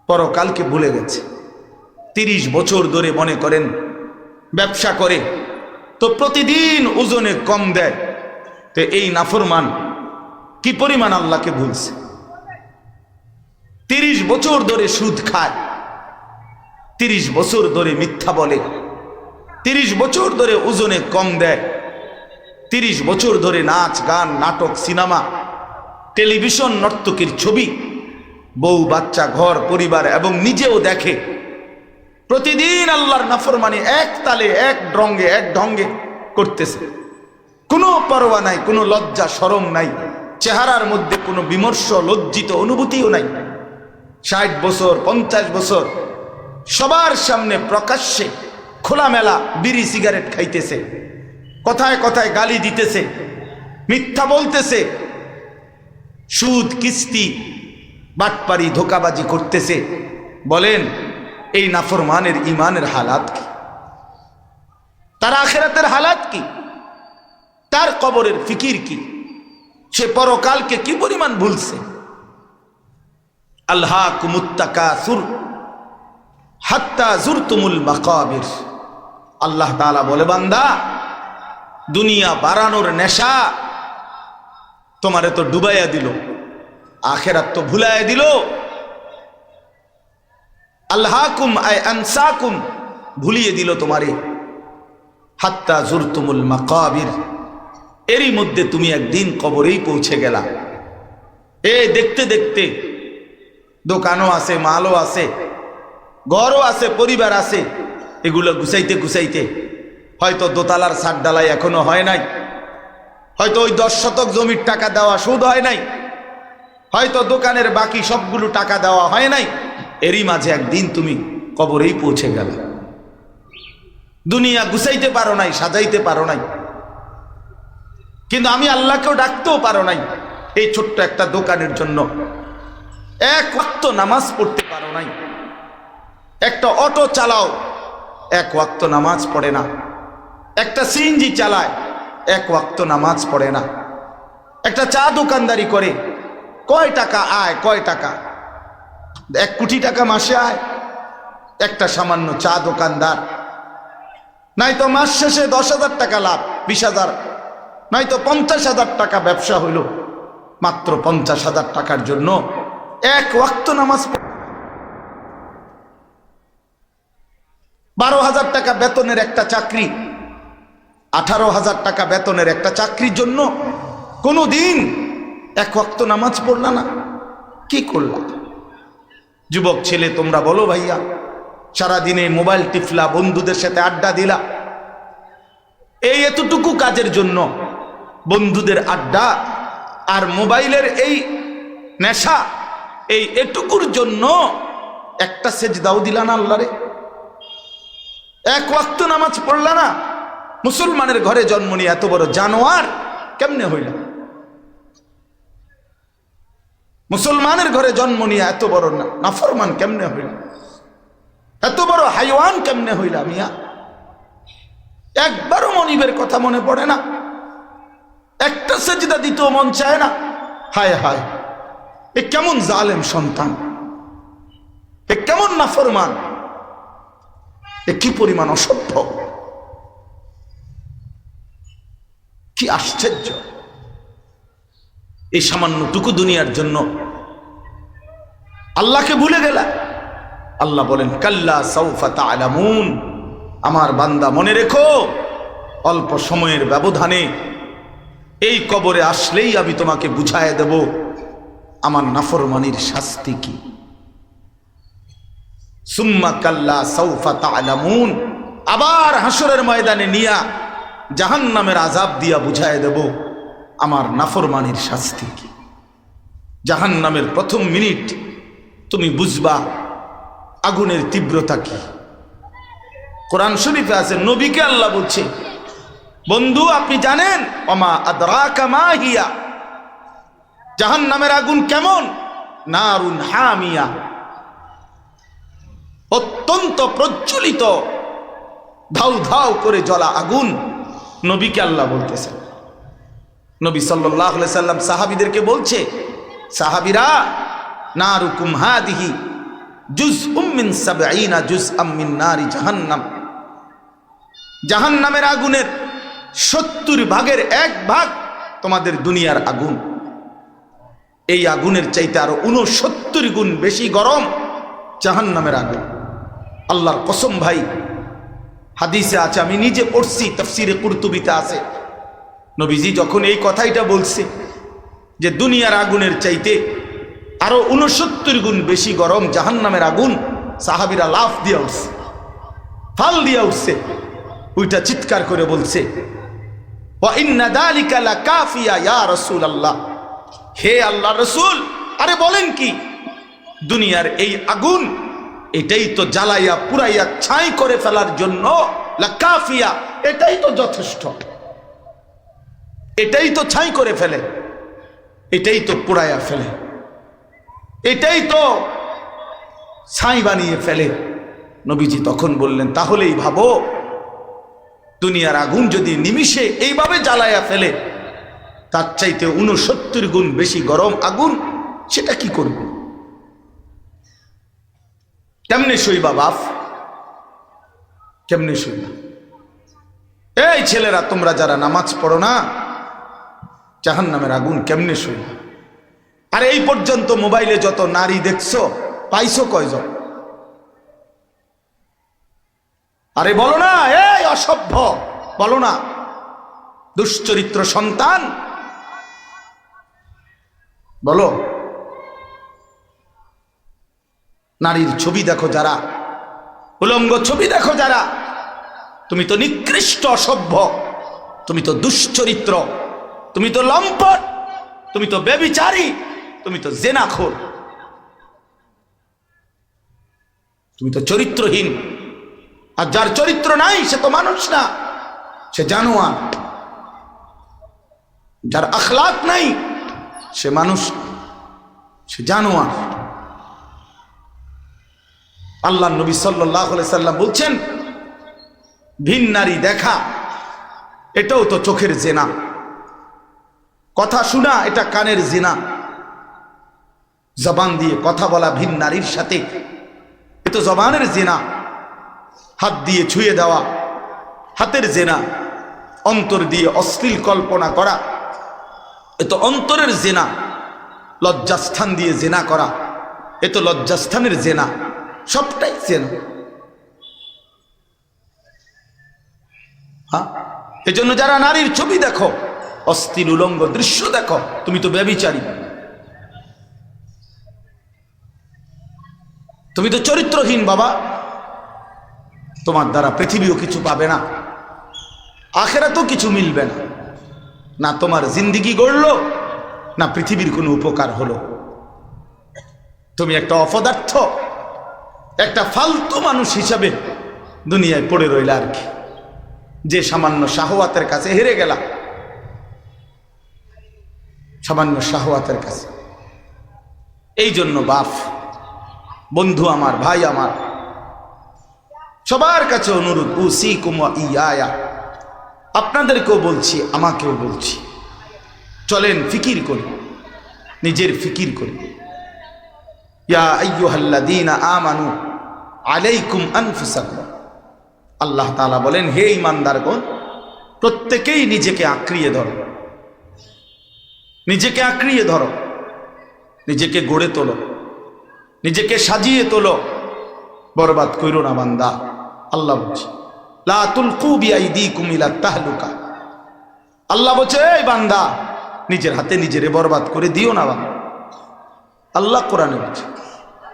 পরকালকে ভুলে গেছে। 30 বছর ধরে মনে করেন ব্যবসা করে, তো প্রতিদিন ওজনে কম দেয়, তো এই নাফরমান কি পরিমাণ আল্লাহকে ভুলছে। 30 বছর ধরে সুদ খায়, 30 বছর ধরে মিথ্যা বলে, 30 বছর ধরে ওজনে কম দেয়, 30 বছর ধরে নাচ গান নাটক সিনেমা টেলিভিশন নর্তকীর ছবি, বউ বাচ্চা ঘর পরিবার এবং নিজেও দেখে, প্রতিদিন আল্লাহর নাফরমানি এক তালে এক ঢঙ্গে করতেছে, কোনো পরোয়া নাই, কোনো লজ্জা শরম নাই, চেহারার মধ্যে কোনো বিমর্ষ লজ্জিত অনুভূতিও নাই। 60 বছর 50 বছর সবার সামনে প্রকাশ্যে খোলামেলা বিড়ি সিগারেট খাইতেছে, কথায় কথায় গালি দিতেছে, মিথ্যা বলতেছে, সুদ কিস্তি বাটপারি ধোকাবাজি করতেছে, বলেন এই নাফরমানের ইমানের হালাত কি? তার আখিরাতের হালাত কি? তার কবরের ফিকির কি? সে পরকালকে কি পরিমাণ ভুলছে। আলহাকুমুত তাকাসুর হাত্তা যুরতুমুল মাকাবির। আল্লাহ তাআলা বলে, বান্দা দুনিয়া বাড়ানোর নেশা তোমারে তো ডুবাইয়া দিল, আখিরাত তো ভুলাইয়া দিল। আলহাকুম আই আনসাকুম, ভুলিয়ে দিল তোমারে। হাত্তা যুরতুমুল মাকাবির, এরই মধ্যে তুমি একদিন কবরেই পৌঁছে গেলা। দেখতে দেখতে দোকানও আছে, মালও আছে, ঘরও আছে, পরিবার আছে, এগুলো গুছাইতে গুছাইতে হয়তো দোতলার ছাদ ডালাই এখনো হয় নাই, হয়তো ওই 10 শতক জমির টাকা দেওয়া সুদ হয় নাই, হয়তো দোকানের বাকি সবগুলো টাকা দেওয়া হয় নাই। এরই মাঝে একদিন তুমি কবরেই পৌঁছে গেলে। দুনিয়া গুছাইতে পারো নাই, সাজাইতে পারো নাই, কিন্তু আমি আল্লাহকেও ডাকতেও পারো নাই এই ছোট্ট একটা দোকানের জন্য। এক ওয়াক্ত নামাজ পড়তে পারো নাই। একটা অটো চালাও, এক ওয়াক্ত নামাজ পড়ে না। একটা সিএনজি চালায়, এক ওয়াক্ত নামাজ পড়ে না। একটা চা দোকানদারি করে, কয় টাকা আয়, কয় টাকা? 1 কোটি টাকা মাসে আয় একটা সামান্য চা দোকানদার। নাই তো মাস শেষে 10,000 টাকা লাভ, 20,000, নাই তো 50,000 টাকা ব্যবসা হইল। মাত্র 50,000 টাকার জন্য এক ওয়াক্ত নামাজ। 12,000 টাকা বেতনের একটা চাকরি, 18,000 টাকা বেতনের একটা চাকরির জন্য কোনো দিন এক ওয়াক্ত নামাজ পড়লা না। কি করলা? যুবক ছেলে তোমরা বলো ভাইয়া, সারাদিনে মোবাইল টিপলা, বন্ধুদের সাথে আড্ডা দিলা, এই এতটুকু কাজের জন্য বন্ধুদের আড্ডা আর মোবাইলের এই নেশা, এই এটুকুর জন্য একটা সেজদাও দিলা না আল্লাহরে? এক ওয়াক্ত নামাজ পড়লা না? মুসলমানের ঘরে জন্ম নিয়ে এত বড় জানোয়ার কেমনে হইল? মুসলমানের ঘরে জন্ম নিয়ে এত বড় নাফরমান কেমনে হইল? এত বড় হাইওয়ান কেমনে হইলা মিয়া? একবারও মনিবের কথা মনে পড়ে না, একটা সেজদা দিতেও মন চায় না। হায় হায়, এ কেমন জালেম সন্তান, এ কেমন নাফরমান, এ কি পরিমাণ অসভ্য, কি আশ্চর্য! এই সামান্যটুকু দুনিয়ার জন্য আল্লাহকে ভুলে গেলা। আল্লাহ বলেন, কাল্লা সাউফা তা'লামুন, আমার বান্দা মনে রেখো, অল্প সময়ের ব্যবধানে এই কবরে আসলেই আমি তোমাকে বুঝায় দেব আমার নাফরমানির শাস্তি কি। সুম্মা কাল্লা সাউফা তা'লামুন, আবার হাসরের ময়দানে নিয়া জাহান্নামের আযাব দিয়া বুঝায় দেব আমার নাফরমানির শাস্তি কি। জাহান্নামের প্রথম মিনিট তুমি বুঝবা আগুনের তীব্রতা কি। কোরআন শরীফে আছে, নবীকে আল্লাহ বলছে, বন্ধু আপনি জানেন, ওমা আদরাকা মা হিয়া, জাহান্নামের আগুন কেমন? নারুন হামিয়া, অত্যন্ত প্রজ্বলিত, ধাউ ধাউ করে জ্বলা আগুন। নবীকে আল্লাহ বলতেছেন। নবী সাল্লাল্লাহু আলাইহি সাল্লাম সাহাবীদেরকে বলছে, সাহাবীরা, নারুকুম হাদিহি জুজউম মিন 70 জুজআম মিন নারি জাহান্নাম, জাহান্নামের আগুনের 70 ভাগের 1 ভাগ তোমাদের দুনিয়ার আগুন। এই আগুনের চাইতে আরো 69 গুণ বেশি গরম জাহান্নামের আগুন। আল্লাহর কসম ভাই, হাদিসে আছে, আমি নিজে পড়ছি, তাফসীরে কুরতুবিতে আছে, নবীজি যখন এই কথাইটা বলছে যে দুনিয়ার আগুনের চাইতে আরো 69 গুণ বেশি গরম জাহান্নামের আগুন, সাহাবীরা লাফ দিয়া উঠছে, ফাল দিয়া উঠছে, ওইটা চিৎকার করে বলছে, ওয়া ইন্না যালিকা লাকাফিয়া ইয়া রাসূলুল্লাহ, হে আল্লাহর রাসূল, আরে বলেন কি, দুনিয়ার এই আগুন এটাই তো জ্বালাইয়া পুরাইয়া ছাই করে ফেলার জন্য, লাকাফিয়া, এটাই তো যথেষ্ট, এটাই তো ছাই করে ফেলে, এটাই তো পুরাইয়া ফেলে। এটাই তো ছাই বানিয়ে ফেলে। নবীজি তখন বললেন, তাহলেই ভাবো দুনিয়ার আগুন যদি নিমিষে এইভাবে জ্বালায়া ফেলে, তার চাইতে 69 গুণ বেশি গরম আগুন, সেটা কি করবে? কেমনে সইবা বাপ, কেমনে সইবা? এই ছেলেরা, তোমরা যারা নামাজ পড়ো না, জাহান্নামের আগুন কেমনে সইবা? আর এই পর্যন্ত মোবাইলে যত নারী দেখছো, পাইছো কয়জন? আরে বলো না, এই অসভ্য, বলো না, দুশ্চরিত্র সন্তান, বলো। নারীর ছবি দেখো যারা, উলঙ্গ ছবি দেখো যারা, তুমি তো নিকৃষ্ট অসভ্য, তুমি তো দুশ্চরিত্র, তুমি তো লম্পট, তুমি তো ব্যভিচারী, তুমি তো জেনাখোর, তুমি তো চরিত্রহীন। আর যার চরিত্র নাই সে তো মানুষ না, সে জানোয়ার। যার আখলাক নাই সে মানুষ, সে জানোয়ার। আল্লাহ নবী সাল্লাল্লাহু আলাইহি সাল্লাম বলছেন, ভিন নারী দেখা এটাও তো চোখের জিনা, কথা শোনা এটা কানের জিনা, জবান দিয়ে কথা বলা ভিন নারীর সাথে এ তো জবানের জিনা, হাত দিয়ে ছুঁয়ে দেওয়া হাতের জিনা, অন্তর দিয়ে অশ্লীল কল্পনা করা এ তো অন্তরের জিনা, লজ্জাস্থান দিয়ে জিনা করা এ তো লজ্জাস্থানের জিনা, সবটাই জিনা। হ্যাঁ, এজন্য যারা নারীর ছবি দেখো, অশ্লীল উলঙ্গ দৃশ্য দেখো, তুমি তো ব্যভিচারী, তুমি তো চরিত্রহীন বাবা। তোমার দ্বারা পৃথিবীও কিছু পাবে না, আখেরাতেও কিছু মিলবে না, না তোমার জিন্দিগি গড়লো, না পৃথিবীর কোনো উপকার হলো। তুমি একটা অপদার্থ, একটা ফালতু মানুষ হিসাবে দুনিয়ায় পড়ে রইলা আর কি, যে সামান্য শাহওয়াতের কাছে হেরে গেলা, সামান্য শাহওয়াতের কাছে। এই জন্য বাপ, বন্ধু আমার, ভাই আমার, সবার কাছে অনুরোধ, উসিকুম ওয়া ইয়া, আপনাদেরকেও বলছি, আমাকেও বলছি, চলেন ফিকির করি, নিজের ফিকির করি। ইয়া আইয়ুহাল্লাযীনা আমানু আলাইকুম আনফুসাকুম, আল্লাহ তাআলা বলেন, হে ঈমানদারগণ, প্রত্যেকেই নিজেকে আঁকড়িয়ে ধরো, নিজেকে আঁকড়িয়ে ধরো, নিজেকে গড়ে তোলো, নিজেকে সাজিয়ে তোলো, বরবাদ কইরো না বান্দা। আল্লাহ বলছে, লা তুলকু বিআইদিকুম ইলা তাহলুকা, আল্লাহ বলছে, এই বান্দা, নিজের হাতে নিজেরে বরবাদ করে দিও না বান্দা। আল্লাহ কোরআনে বলছে,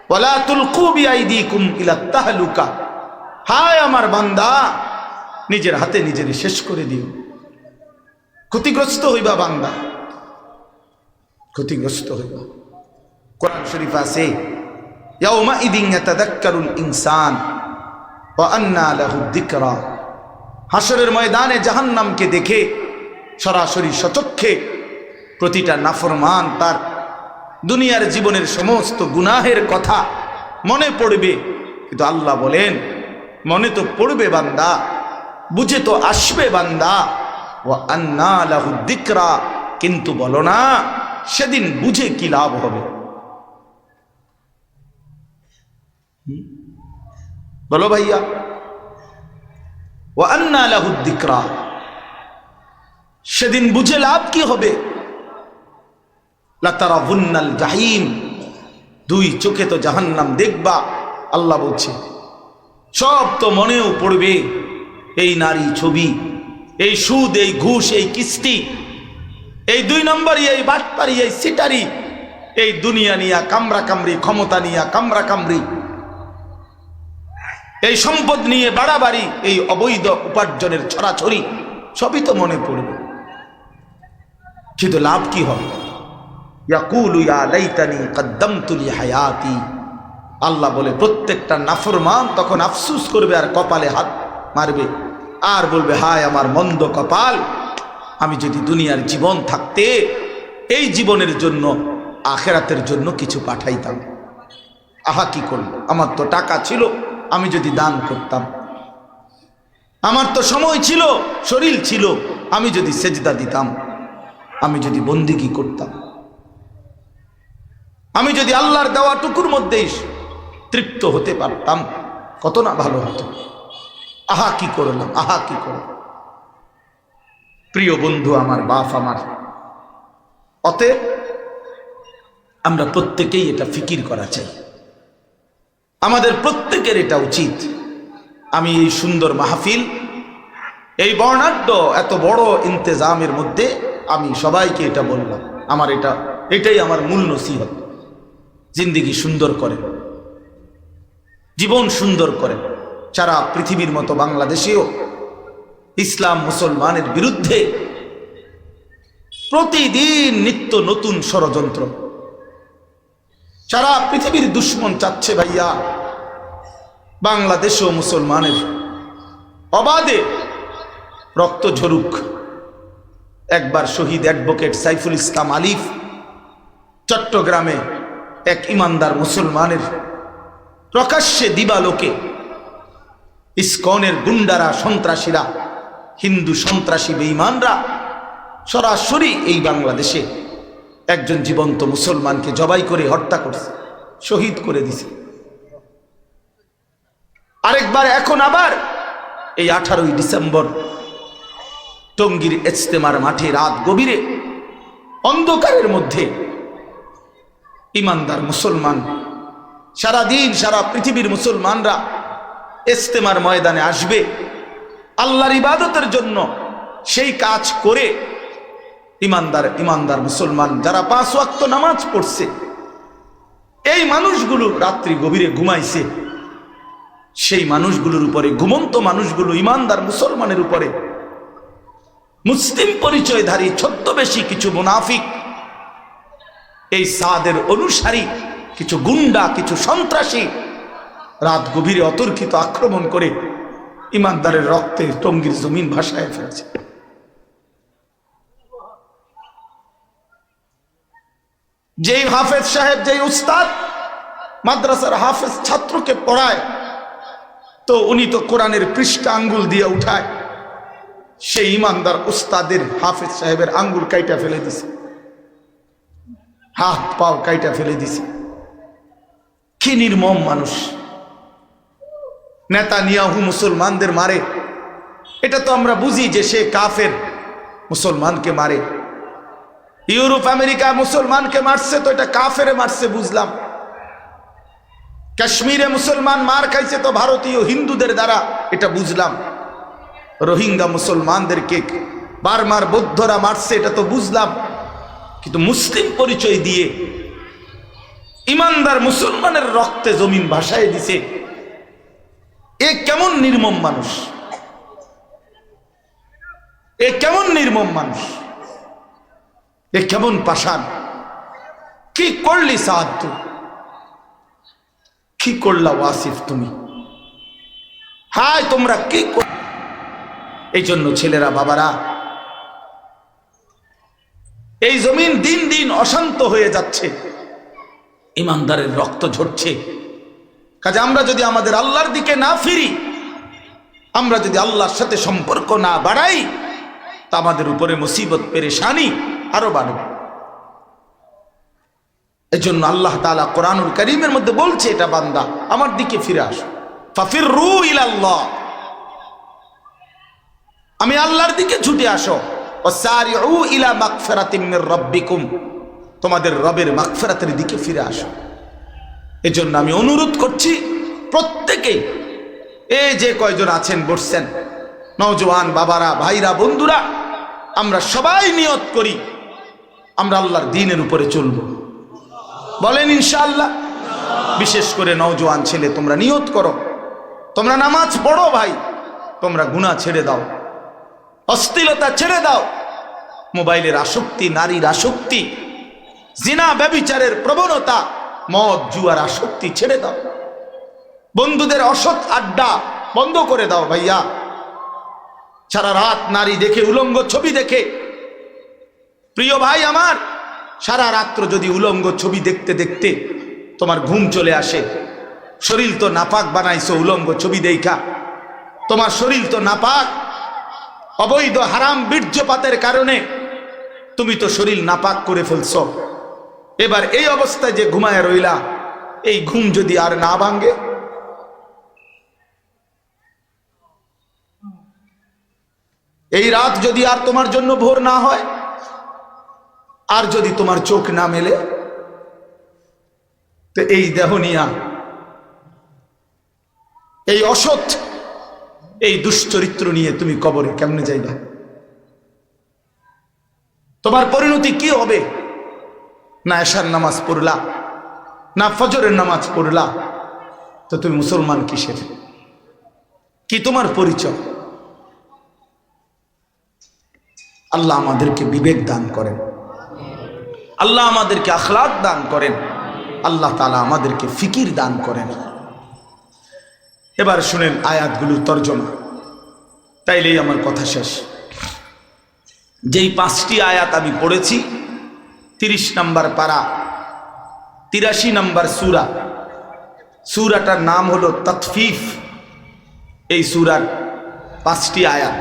ওয়ালা তুলকু বিআইদিকুম ইলা তাহলুকা, হায় আমার বান্দা, নিজের হাতে নিজেরে শেষ করে দিও, ক্ষতিগ্রস্ত হইবা বান্দা, ক্ষতিগ্রস্ত হইবা। কোরআন শরীফ আছে, ইয়াউমাইদিন ইয়াতাযাক্কারুল ইনসান ওয়া আন্না লাহু যিকরা, হাসরের ময়দানে জাহান্নামকে দেখে সরাসরি সচক্ষে প্রতিটা নাফরমান তার দুনিয়ার জীবনের সমস্ত গুনাহের কথা মনে পড়বে। কিন্তু আল্লাহ বলেন, মনে তো পড়বে বান্দা, বুঝে তো আসবে বান্দা, ওয়া আন্না লাহু যিকরা, কিন্তু বলো না সেদিন বুঝে কি লাভ হবে? বলো ভাইয়া, ওয়া আন্না লাহু যিকরা, সেদিন বুঝে লাভ কি হবে? লাতারাবুন্নাল জাহিম, দুই চোখে তো জাহান্নাম দেখবা। আল্লাহ বলছে, সব তো মনেও পড়বে, এই নারী ছবি, এই সুদ, এই ঘুষ, এই কিস্তি, এই 2 নম্বরই, এই বাটপারি, এই সিটারি, এই দুনিয়া নিয়া কামরা কামরি, ক্ষমতা নিয়া কামরা কামরি, এই সম্পদ নিয়ে বাড়াবাড়ি, এই অবৈধ উপার্জনের ছড়াছড়ি, সবই তো মনে পড়বে, কিন্তু লাভ কি হবে? ইয়াকুলু ইয়া লাইতানি কদ্দামতু লি হায়াতি, আল্লাহ বলে প্রত্যেকটা নাফরমান তখন আফসোস করবে আর কপালে হাত মারবে আর বলবে, হায় আমার মন্দ কপাল, আমি যদি দুনিয়ার জীবন থাকতে এই জীবনের জন্য আখেরাতের জন্য কিছু পাঠাইতাম। আহা কি করল, আমার তো টাকা ছিল, আমি যদি দান করতাম, আমার তো সময় ছিল, শরীর ছিল, আমি যদি সেজদা দিতাম, আমি যদি বন্দিগি করতাম, আমি যদি আল্লাহর দেওয়া টুকুর মধ্যেই তৃপ্ত হতে পারতাম, কত না ভালো হতো। আহা কি করলাম, আহা কি করলাম। প্রিয় বন্ধু আমার, বাপ আমার, অতএব আমরা প্রত্যেকেই এটা ফিকির করা চাই, আমাদের প্রত্যেকের এটা উচিত। আমি এই সুন্দর মাহফিল, এই বর্ণাঢ্য এত বড় ইন্তেজামের মধ্যে আমি সবাইকে এটা বললাম, আমার এটাই আমার মূল নসিহত। জিন্দেগি সুন্দর করেন, জীবন সুন্দর করেন। সারা পৃথিবীর মতো বাংলাদেশেও ইসলাম মুসলমানের বিরুদ্ধে প্রতিদিন নিত্য নতুন ষড়যন্ত্র। সারা পৃথিবীর দুশ্মন চাচ্ছে ভাইয়া বাংলাদেশেও মুসলমানের অবাধে রক্ত ঝরুক। একবার শহীদ অ্যাডভোকেট সাইফুল ইসলাম আলিফ চট্টগ্রামে এক ইমানদার মুসলমানের প্রকাশ্যে দিবালোকে ইসকনের গুন্ডারা, সন্ত্রাসীরা, হিন্দু সন্ত্রাসী বেঈমানরা সরাসরি এই বাংলাদেশে একজন জীবন্ত মুসলমানকে জবাই করে হত্যা করছে, শহীদ করে দিছে। আরেকবার এখন আবার এই 18ই ডিসেম্বর টঙ্গীর ইজতেমার মাঠে রাত গভীরে অন্ধকারের মধ্যে ইমানদার মুসলমান, সারাদিন সারা পৃথিবীর মুসলমানরা ইজতেমার ময়দানে আসবে আল্লাহর ইবাদতের জন্য, সেই কাজ করে ইমানদার মুসলমান যারা 5 ওয়াক্ত নামাজ পড়ছে, এই মানুষগুলো রাত্রি গভীরে ঘুমাইছে। সেই মানুষগুলোর উপরে, ঘুমন্ত মানুষগুলো ইমানদার মুসলমানের উপরে মুসলিম পরিচয়ধারী ছদ্মবেশী কিছু মুনাফিক, এই সাদের অনুসারী কিছু গুন্ডা, কিছু সন্ত্রাসী রাত গভীরে অতর্কিত আক্রমণ করে ইমানদারের রক্তে টঙ্গীর জমিন ভাসায় ফেলেছে। যেই হাফেজ সাহেব, যেই উস্তাদ মাদ্রাসার হাফেজ ছাত্রকে পড়ায়, তো উনি তো কোরআনের পৃষ্ঠা আঙ্গুল দিয়ে উঠায়, সেই ইমানদার উস্তাদের হাফেজ সাহেবের আঙ্গুল কাইটা ফেলে দিছে, হাত পাও কাইটা ফেলে দিছে। কি নির্মম মানুষ! নেতানিয়াহু মুসলমানদের মারে, এটা তো আমরা বুঝি যে সে কাফের, মুসলমানকে মারে। ইউরোপ আমেরিকা মুসলমানকে মারছে, তো এটা কাফেরে মারছে বুঝলাম। কাশ্মীরে মুসলমান মার খাইছে তো ভারতীয় হিন্দুদের দ্বারা, এটা বুঝলাম। রোহিঙ্গা মুসলমানদেরকে বার্মার বৌদ্ধরা মারছে, এটা তো বুঝলাম। কিন্তু মুসলিম পরিচয় দিয়ে ইমানদার মুসলমানের রক্তে জমিন ভাসায় দিছে, এ কেমন নির্মম মানুষ! এ কেমন নির্মম মানুষ! এ কেমন পাষাণ! কি করলি সাদ, তুই কি করলা ওয়াসিফ, তুমি হায় তোমরা কি কর। এই জন্য ছেলেরা, বাবারা, এই জমিন দিন দিন অশান্ত হয়ে যাচ্ছে, ইমানদারের রক্ত ঝরছে। কাজে আমরা যদি আমাদের আল্লাহর দিকে না ফিরি, আমরা যদি আল্লাহর সাথে সম্পর্ক না বাড়াই, তা আমাদের উপরে মুসিবত পেরেশানি আরো বাড়বে। এজন্য আল্লাহ তাআলা কোরআনুল কারীমের মধ্যে বলছে, এটা বান্দা আমার দিকে ফিরে আসো, ফাফিররু ইলাল্লাহ, আমি আল্লাহর দিকে ছুটে আসো, ওয়াসারিউ ইলা মাগফিরাতিম মির রাব্বিকুম, তোমাদের রবের মাগফিরাতের দিকে ফিরে আসো। এজন্য আমি অনুরোধ করছি প্রত্যেকেই, এই যে কয়জন আছেন বসছেন, নওজোয়ান বাবারা, ভাইরা, বন্ধুরা, আমরা সবাই নিয়ত করি আমরা আল্লাহর দ্বীনের উপরে চলব। বলেন ইনশাআল্লাহ। বিশেষ করে নওজোয়ান ছেলে, তোমরা নিয়ত করো, তোমরা নামাজ পড়ো ভাই, তোমরা গুনাহ ছেড়ে দাও, অশ্লীলতা ছেড়ে দাও, মোবাইলের আসক্তি, নারীর আসক্তি, জিনা ব্যভিচারের প্রবণতা, মদ জুয়ার আসক্তি ছেড়ে দাও, বন্ধুদের অসৎ আড্ডা বন্ধ করে দাও ভাইয়া। সারা রাত নারী দেখে, উলঙ্গ ছবি দেখে, প্রিয় ভাই আমার, সারা রাত্র যদি উলঙ্গ ছবি দেখতে দেখতে তোমার ঘুম চলে আসে, শরীর তো নাপাক বানাইছো উলঙ্গ ছবি দেখা, তোমার শরীর তো নাপাক, অবৈধ হারাম বীর্যপাতের কারণে তুমি তো শরীর নাপাক করে ফেলছো। এবার এই অবস্থায় যে ঘুমায় রইলা, এই ঘুম যদি আর না ভাঙে, এই রাত যদি আর তোমার জন্য ভোর না হয়, আর যদি তোমার চোখ না মেলে, তো এই দেহ নিয়া, এই অসৎ, এই দুশ্চরিত্র নিয়ে তুমি কবরে কেমনে যাইবা? তোমার পরিণতি কি হবে? না এশার নামাজ পড়লা, না ফজরের নামাজ পড়লা, তো তুমি মুসলমান কিসের? কি তোমার পরিচয়? আল্লাহ আমাদেরকে বিবেক দান করেন, আল্লাহ আমাদেরকে আখলাক দান করেন, আল্লাহ তাআলা আমাদেরকে ফিকির দান করেন। এবার শুনেন আয়াতগুলোর তর্জমা, তাইলেই আমার কথা শেষ। যেই 5টি আয়াত আমি পড়েছি, 30 নম্বর পারা, 83 নম্বর সূরা, সূরাটার নাম হলো তাতফিফ। এই সূরার 5টি আয়াত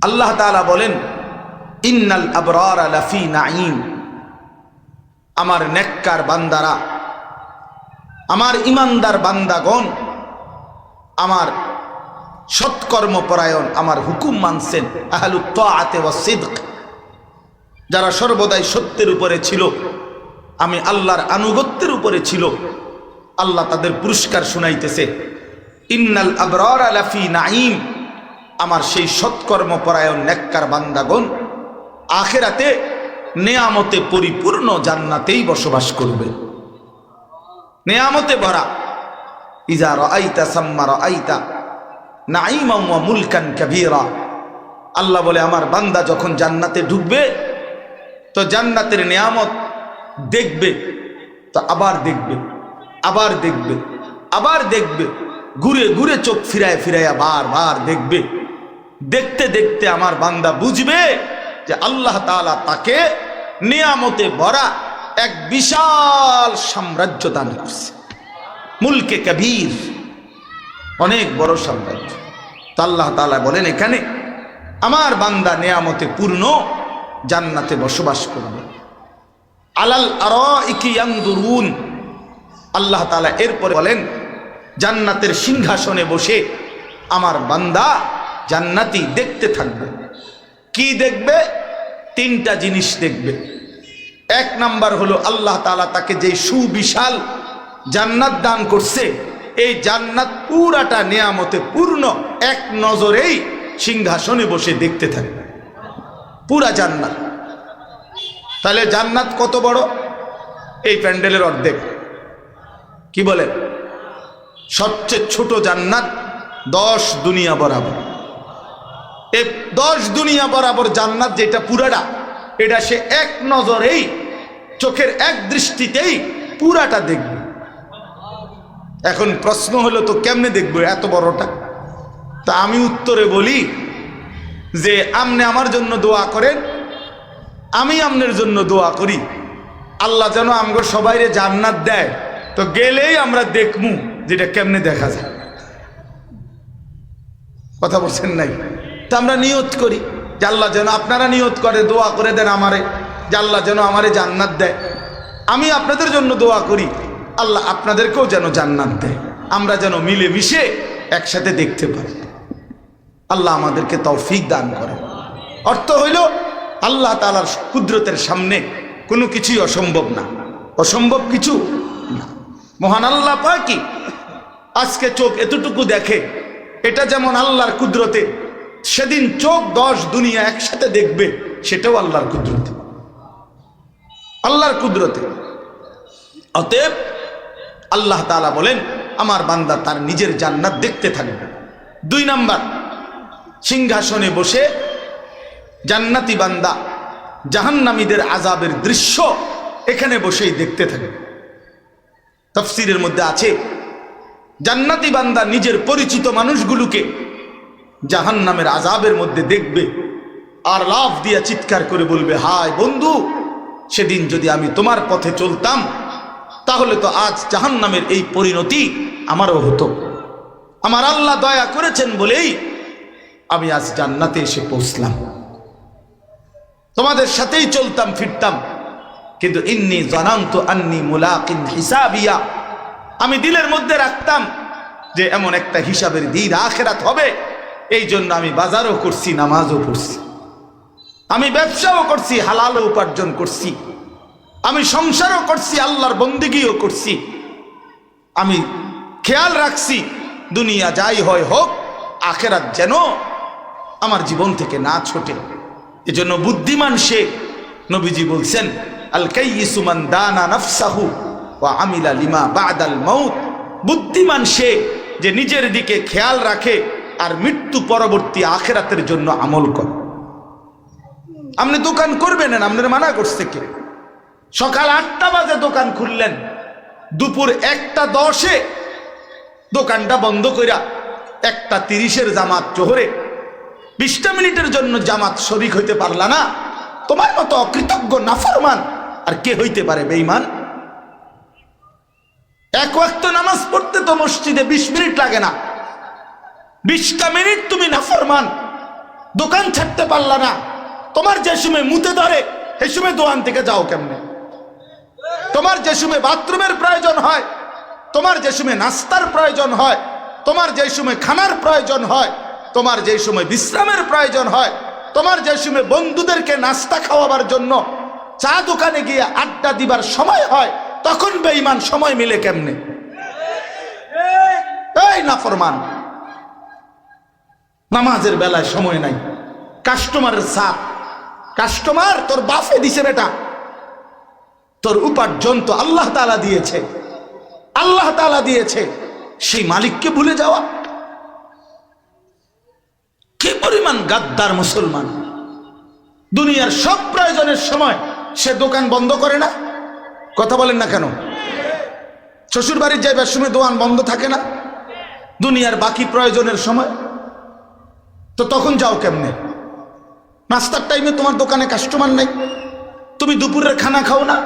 আল্লাহ তাআলা বলেন, ইন্নাল আবরারা লাফি নাঈম, আমার নেককার বান্দারা, আমার ইমানদার বান্দাগণ, আমার সৎকর্মপরায়ণ, আমার হুকুম মানছেন, আহলুত তাআতে ওয়াস সিদক, যারা সর্বদাই সত্যের উপরে ছিল, আমি আল্লাহর আনুগত্যের উপরে ছিল, আল্লাহ তাদের পুরস্কার শুনাইতেছে। ইন্নাল আবরারা লাফি নাঈম, আমার সেই সৎকর্মপরায়ণ নেককার বান্দাগণ আখিরাতে নেয়ামতে পরিপূর্ণ জান্নাতেই বসবাস করবে, নেয়ামতে ভরা। ইজা রাআইতা সাম্মা রাআইতা নাঈমান ওয়া মুলকান কাবীরা, আল্লাহ বলে আমার বান্দা যখন জান্নাতে ঢুকবে, তো জান্নাতের নেয়ামত দেখবে, তো আবার দেখবে, আবার দেখবে, আবার দেখবে, ঘুরে ঘুরে চোখ ফিরায় ফিরাইয়া বারবার দেখবে। দেখতে দেখতে আমার বান্দা বুঝবে যে আল্লাহ তাআলা তাকে নিয়ামতে ভরা এক বিশাল সাম্রাজ্য দান করছে, মুলকে কবীর, অনেক বড় সাম্রাজ্য। তো আল্লাহ তাআলা বলেন এখানে আমার বান্দা নিয়ামতে পূর্ণ জান্নাতে বসবাস করবে। আলাল আরাইকি ইয়ানদুরুন, আল্লাহ তাআলা এরপরে বলেন জান্নাতের সিংহাসনে বসে আমার বান্দা জান্নাতি দেখতে থাকবে। কি দেখবে? 3টা জিনিস দেখবে। 1 নাম্বার হলো আল্লাহ তাআলা তাকে যে সুবিশাল জান্নাত দান করছে, এই জান্নাত পুরাটা নিয়ামতে পূর্ণ, এক নজরেই সিংহাসনে বসে দেখতে থাকবে পুরা জান্নাত। তাহলে জান্নাত কত বড়? এই প্যান্ডেলের অর্ধেক। কি বলে? সবচেয়ে ছোট জান্নাত 10 দুনিয়া বরাবর। এই 10 দুনিয়া বরাবর জান্নাত যেটা পুরাটা, এটা সে এক নজরেই, চোখের এক দৃষ্টিতেই পুরাটা দেখবে। এখন প্রশ্ন হলো, তো কেমনে দেখবে এত বড়টা? তা আমি উত্তরে বলি যে আপনি আমার জন্য দোয়া করেন, আমি আপনার জন্য দোয়া করি, আল্লাহ যেন আমগো সবাইরে জান্নাত দেয়। তো গেলেই আমরা দেখমু যেটা কেমনে দেখা যায়। কথা বলছেন নাই? তো আমরা নিয়ত করি যে আল্লাহ যেন, আপনারা নিয়ত করে দোয়া করে দেন আমারে, যে আল্লাহ যেন আমারে জান্নাত দেয়। আমি আপনাদের জন্য দোয়া করি, আল্লাহ আপনাদেরকেও যেন জান্নাত দেয়, আমরা যেন মিলে মিশে একসাথে দেখতে পারি। আল্লাহ আমাদেরকে তৌফিক দান করে। অর্থ হইল আল্লাহ তাআলার কুদরতের সামনে কোনো কিছুই অসম্ভব না, অসম্ভব কিছু না। মহান আল্লাহ পাকি আজকে চোখ এতটুকু দেখে, এটা যেমন আল্লাহর কুদরতে, সেদিন চোখ 10 দুনিয়া একসাথে দেখবে, সেটাও আল্লাহর কুদরতে, আল্লাহর কুদরতে। অতএব আল্লাহ তাআলা বলেন আমার বান্দা তার নিজের জান্নাত দেখতে থাকবে। 2 নাম্বার, সিংহাসনে বসে জান্নাতি বান্দা জাহান্নামীদের আযাবের দৃশ্য এখানে বসেই দেখতে থাকবে। তাফসীরের মধ্যে আছে জান্নাতি বান্দা নিজের পরিচিত মানুষগুলোকে জাহান্নামের আযাবের মধ্যে দেখবে, আর লাফ দিয়ে চিৎকার করে বলবে, হায় বন্ধু, সেদিন যদি আমি তোমার পথে চলতাম তাহলে তো আজ জাহান্নামের এই পরিণতি আমারও হতো। আমার আল্লাহ দয়া করেছেন বলেই আমি আজ জান্নাতে এসে পৌঁছলাম, তোমাদের সাথেই চলতাম ফিরতাম, কিন্তু ইন্নী জানান্তু আন্নী মুলাকিন হিসাবিয়া, আমি দিলের মধ্যে রাখতাম যে এমন একটা হিসাবের দিন আখিরাত হবে, এই জন্য আমি বাজারও করছি, নামাজও পড়ছি, আমি ব্যবসাও করছি, হালালও উপার্জন করছি, আমি সংসারও করছি, আল্লাহর বন্দেগীও করছি, আমি খেয়াল রাখছি দুনিয়া যাই হয় হোক আখিরাত যেন আমার জীবন থেকে না ছোটে। এজন্য বুদ্ধিমান সে, নবীজি বলছেন, আল কাইয়িসু মান দানা নাফসাহু ওয়া আমিলা লিমা বাদাল মাউত, বুদ্ধিমান সে যে নিজের দিকে খেয়াল রাখে আর মৃত্যু পরবর্তী আখিরাতের জন্য আমল করে। আপনি দোকান করবেন না, আপনার মানা করছে কে? সকাল 8টা বাজে দোকান খুললেন, দুপুর 1টা 10-এ দোকানটা বন্ধ কইরা 1টা 30-এর জামাত জোহরে 20টা মিনিটের জন্য জামাত শরীক হইতে পারলা না, তোমার মতো অকৃতজ্ঞ নাফরমান আর কে হইতে পারে বেঈমান? এক ওয়াক্ত নামাজ পড়তে তো মসজিদে 20 মিনিট লাগে না, 20টা মিনিট তুমি নাফরমান, দোকান ছাড়তে পারলা না, তোমার যে সময় মুতে ধরে সেই সময় দোকান থেকে যাও কেমনে? তোমার যে সময় বাথরুমের প্রয়োজন হয়, তোমার যে সময় নাস্তার প্রয়োজন হয়, তোমার যে সময় খানার প্রয়োজন হয়, তোমার যে সময় বিশ্রামের প্রয়োজন হয়, তোমার যে সময় বন্ধুদেরকে নাস্তা খাওয়াবার জন্য চা দোকানে গিয়ে আড্ডা দিবার সময় হয়, তখন বেঈমান সময় মিলে কেমনে? এই নাফরমান, নামাজের বেলায় সময় নাই, কাস্টমারের চাপ, কাস্টমার তোর বাপে দিছে বেটা, তোর উপার্জন তো আল্লাহ তাআলা দিয়েছে, আল্লাহ তাআলা দিয়েছে, সেই মালিককে ভুলে যাওয়া। কি পরিমাণ গাদ্দার মুসলমান! দুনিয়ার সব প্রয়োজনের সময় সে দোকান বন্ধ করে না, কথা বলেন না কেন? শ্বশুর বাড়ির যাইবার সময় দোকান বন্ধ থাকে না, দুনিয়ার বাকি প্রয়োজনের সময়, তো তখন যাও কেমনে? নাস্তার টাইমে তোমার দোকানে কাস্টমার নাই, তুমি দুপুরের খানা খাও না,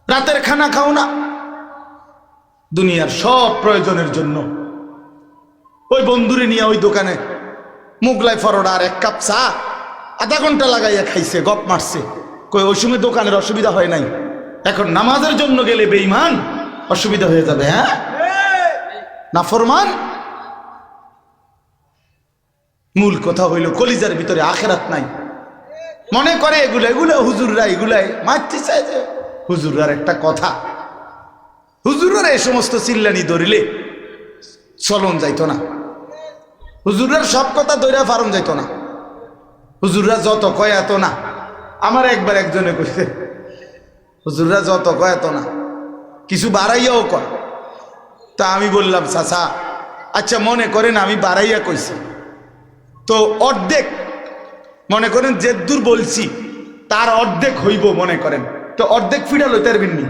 রাতের খানা খাও না, দুনিয়ার সব প্রয়োজনের জন্য ওই বন্ধুরে নিয়ে ওই দোকানে মুগলাই পরোটা আর 1 কাপ চা আধা ঘন্টা লাগাইয়া খাইছে, গপ মারছে, কই ওই সময় দোকানের অসুবিধা হয় নাই, এখন নামাজের জন্য গেলে বেঈমান অসুবিধা হয়ে যাবে। হ্যাঁ নাফরমান। মূল কথা হইল কলিজার ভিতরে আখিরাত নাই, মনে করে এগুলো হুজুররা এগুলাই মারতে চায়, যে হুজুরার একটা কথা, হুজুরের এই সমস্ত চিল্লানি ধরিলে চলন যাইতো না, হুজুরের সব কথা ধরে ফারম যাইতো না, হুজুররা যত কয় এত না। আমার একবার একজনে কইছে, হুজুররা যত কয় এত না, কিছু বাড়াইয়াও কয়। তা আমি বললাম, চাচা আচ্ছা মনে করেন আমি বাড়াইয়া কইছি, তো অর্ধেক মনে করেন যে দূর বলছি তার অর্ধেক হইব মনে করেন, তো অর্ধেক ফিডাল হইতে পারবেননি,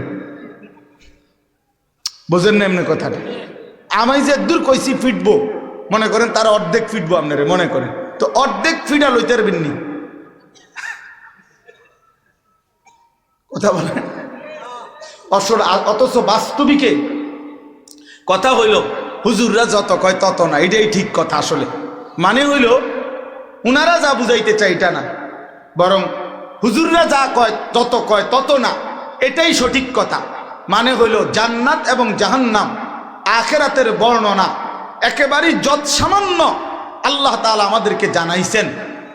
বোঝেন না এমনি কথাটা? আমি যে দূর কইছি ফিটবো মনে করেন তার অর্ধেক ফিটবো আপনারে মনে করেন, তো অর্ধেক ফিডাল হইতে পারবেননি, কথা বলেন? অথচ বাস্তবিকে কথা হইল হুজুররা যত কয় তত না, এটাই ঠিক কথা। আসলে মানে হইল উনারা যা বুঝাইতে চাই এটা না, বরং হুজুররা যা কয় তত না, এটাই সঠিক কথা। মানে হইল জান্নাত এবং জাহান্নাম আখিরাতের বর্ণনা একেবারেই যৎ সামান্য আল্লাহ তাআলা আমাদেরকে জানাইছেন।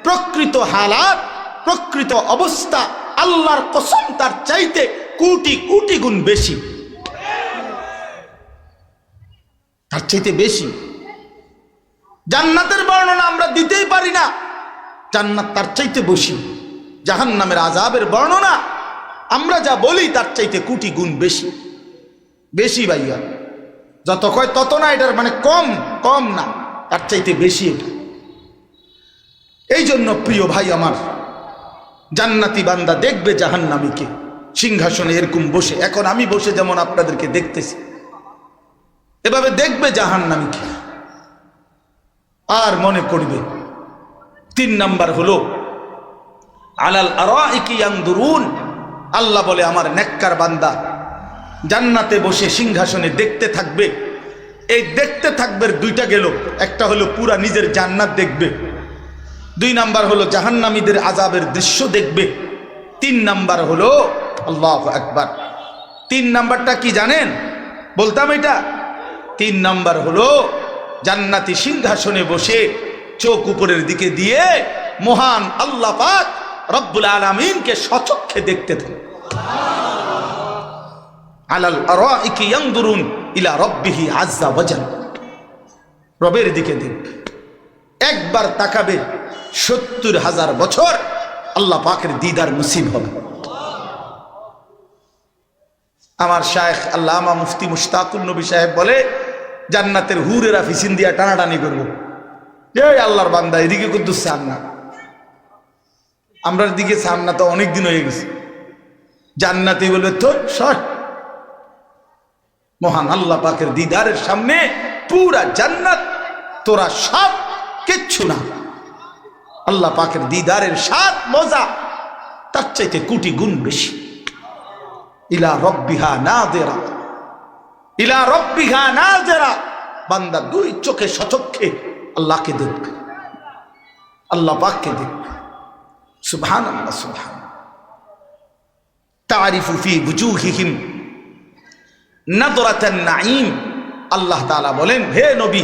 প্রকৃত হালাত, প্রকৃত অবস্থা আল্লাহর কসম তার চাইতে কোটি কোটি গুণ বেশি, তার চাইতে বেশি। জান্নাতের বর্ণনা আমরা দিতেই পারি না, জান্নাত তার চাইতে বেশি। জাহান্নামের আযাবের বর্ণনা আমরা যা বলি তার চাইতে কোটি গুণ বেশি, বেশি ভাইয়া। যত কয় তত না, এটার মানে কম না, তার চাইতে বেশি। এই জন্য প্রিয় ভাই আমার, জান্নাতি বান্দা দেখবে জাহান্নামীকে সিংহাসনে এরকম বসে, এখন আমি বসে যেমন আপনাদেরকে দেখতেছি, এভাবে দেখবে জাহান্নামীকে, আর মনে করবে তিন নাম্বার হলো আলাল আরাইকি ইয়ানদুরুন, আল্লাহ বলে আমার নেককার বান্দা জান্নাতে বসে সিংহাসনে দেখতে থাকবে। এই দেখতে থাকবে দুইটা গেল, একটা হলো পুরা নিজের জান্নাত দেখবে, দুই নাম্বার হলো জাহান্নামীদের আযাবের দৃশ্য দেখবে, তিন নাম্বার হলো আল্লাহু আকবার। তিন নাম্বারটা কি জানেন? বলতাম এটা। তিন নাম্বার হলো জান্নাতি সিংহাসনে বসে চোখ উপরের দিকে দিয়ে মহান আল্লাহ পাক রব্বুল আলামিনকে সচক্ষে দেখতে থাকে। আলাল আরাইকি ইয়ানদুরুন ইলা রাব্বিহি আযজা ওয়াজাল, রবের দিকে দেখবে, একবার তাকাবে ৭০,০০০ বছর আল্লাহ পাকের দিদার নসিব হবে। আমার শায়েখ আল্লামা মুফতি মুশতাকুর নবী সাহেব বলে জান্নাতের হুরেরা ফিসিন দিয়া টানাটানি করবো, যে আল্লাহর বান্দা এদিকে কিন্তু চান না, আমরার দিকে চান না তো অনেক দিন হয়ে গেছে। জান্নাতি বলে তো সর, মহান আল্লাহ পাকের দিদারের সামনে পুরা জান্নাত তোরা সব কিচ্ছু না। আল্লাহ পাকের দিদারের স্বাদ মজা তার চাইতে কোটি গুণ বেশি। ইলা রব্বিহা নাযিরা, ইলা রব্বিহা নাযিরা, বান্দা দুই চোখে সচক্ষে আল্লাহকে দেখবে, আল্লাহ পাককে দেখবে। সুবহানাল্লাহ, সুবহানাল্লাহ। তারিফু ফি বুজুহিহিম নাদরাতান নাঈম, আল্লাহ তাআলা বলেন হে নবী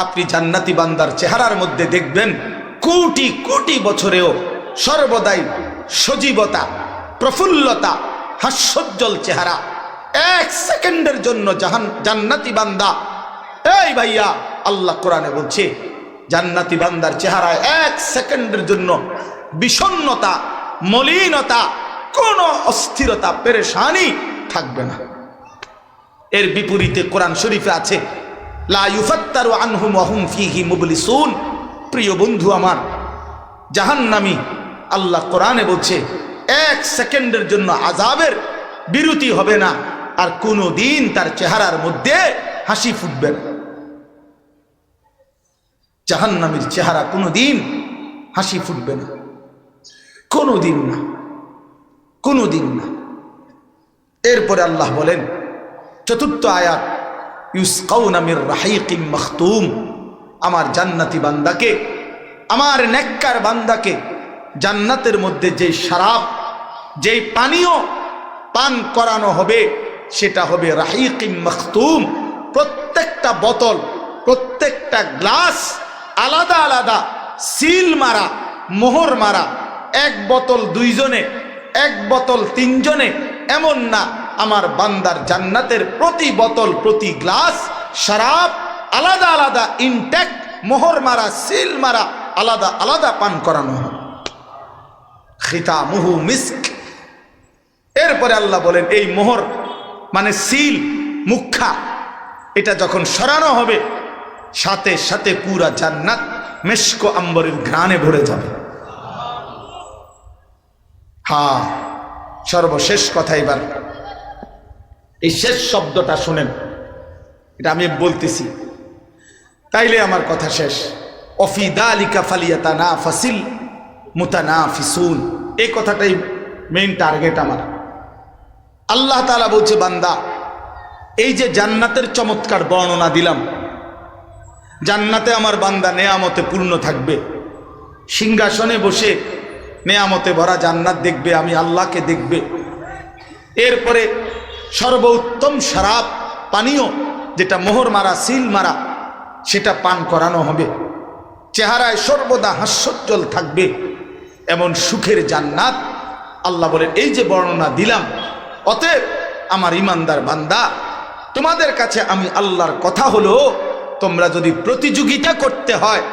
আপনি জান্নাতি বান্দার চেহারার মধ্যে দেখবেন কোটি কোটি বছরেও সর্বদাই সজীবতা, প্রফুল্লতা, হাস্যোজ্জ্বল চেহারা। এক সেকেন্ডের জন্য জান্নাতি বান্দা, এই ভাইয়া আল্লাহ কোরআনে বলছে জান্নাতি বান্দার চেহারায় এক সেকেন্ডের জন্য বিষণ্ণতা, মলিনতা, কোনো অস্থিরতা, পেরেশানি থাকবে না। এর বিপরীতে কোরআন শরীফে আছে লা ইউফাত্তারু আনহুম ওয়া হুম ফীহি মুবলিসুন। প্রিয় বন্ধু আমার, জাহান্নামী আল্লাহ কোরআনে বলছে এক সেকেন্ডের জন্য আযাবের বিরতি হবে না, আর কোনো দিন তার চেহারার মধ্যে হাসি ফুটবে না। জাহান্নামীর চেহারা কোনো দিন হাসি ফুটবে না, কোনো দিন না, কোনো দিন না। এরপরে আল্লাহ বলেন চতুর্থ আয়াত, ইউসকাউনা মির রাহিকিম মাখতুম, আমার জান্নাতি বান্দাকে, আমার নেককার বান্দাকে জান্নাতের মধ্যে যে শরাব, যেই পানীয় পান করানো হবে সেটা হবে রাহিকিম মাখতুম। প্রত্যেকটা বোতল, প্রত্যেকটা গ্লাস আলাদা আলাদা সিল মারা, মোহর মারা। এক বোতল দুইজনে, এক বোতল তিনজনে, এমন না। আমার বান্দার জান্নাতের প্রতি বোতল, প্রতি গ্লাস শরাব আলাদা আলাদা ইনটেক্ট, মোহর মারা, সিল মারা, আলাদা আলাদা পান করানো হবে। খিতামুহু মিস্ক। এরপরে আল্লাহ বলেন এই মোহর মানে সিল, মুখা, এটা যখন সরানো হবে সাথে সাথে পুরা জান্নাত মেশক আম্বরের ঘ্রাণে ভরে যাবে। হ্যাঁ, সর্বশেষ কথা, এবার এই শেষ শব্দটা শুনেন, এটা আমি বলতেছি তাইলে আমার কথা শেষ। অফি দালিকা ফালিয়াতানাফাসিল মুতানাফিসুন, এই কথাটাই মেইন টার্গেট আমার। আল্লাহ তাআলা বলছে বান্দা, এই যে জান্নাতের চমৎকার বর্ণনা দিলাম, জান্নাতে আমার বান্দা নেয়ামতে পূর্ণ থাকবে, সিংহাসনে বসে নেয়ামতে ভরা জান্নাত দেখবে, আমি আল্লাহকে দেখবে। এরপরে সর্বোত্তম শরাব পানীয় যেটা মোহর মারা, সিল মারা, সেটা পান করানো হবে। চেহারায় সর্বদা হাস্যোজ্জ্বল থাকবে, এমন সুখের জান্নাত। আল্লাহ বলেন এই যে বর্ণনা দিলাম, অতএব আমার ইমানদার বান্দা, তোমাদের কাছে আমি আল্লাহর কথা হলো, তোমরা যদি প্রতিযোগিতা করতে হয়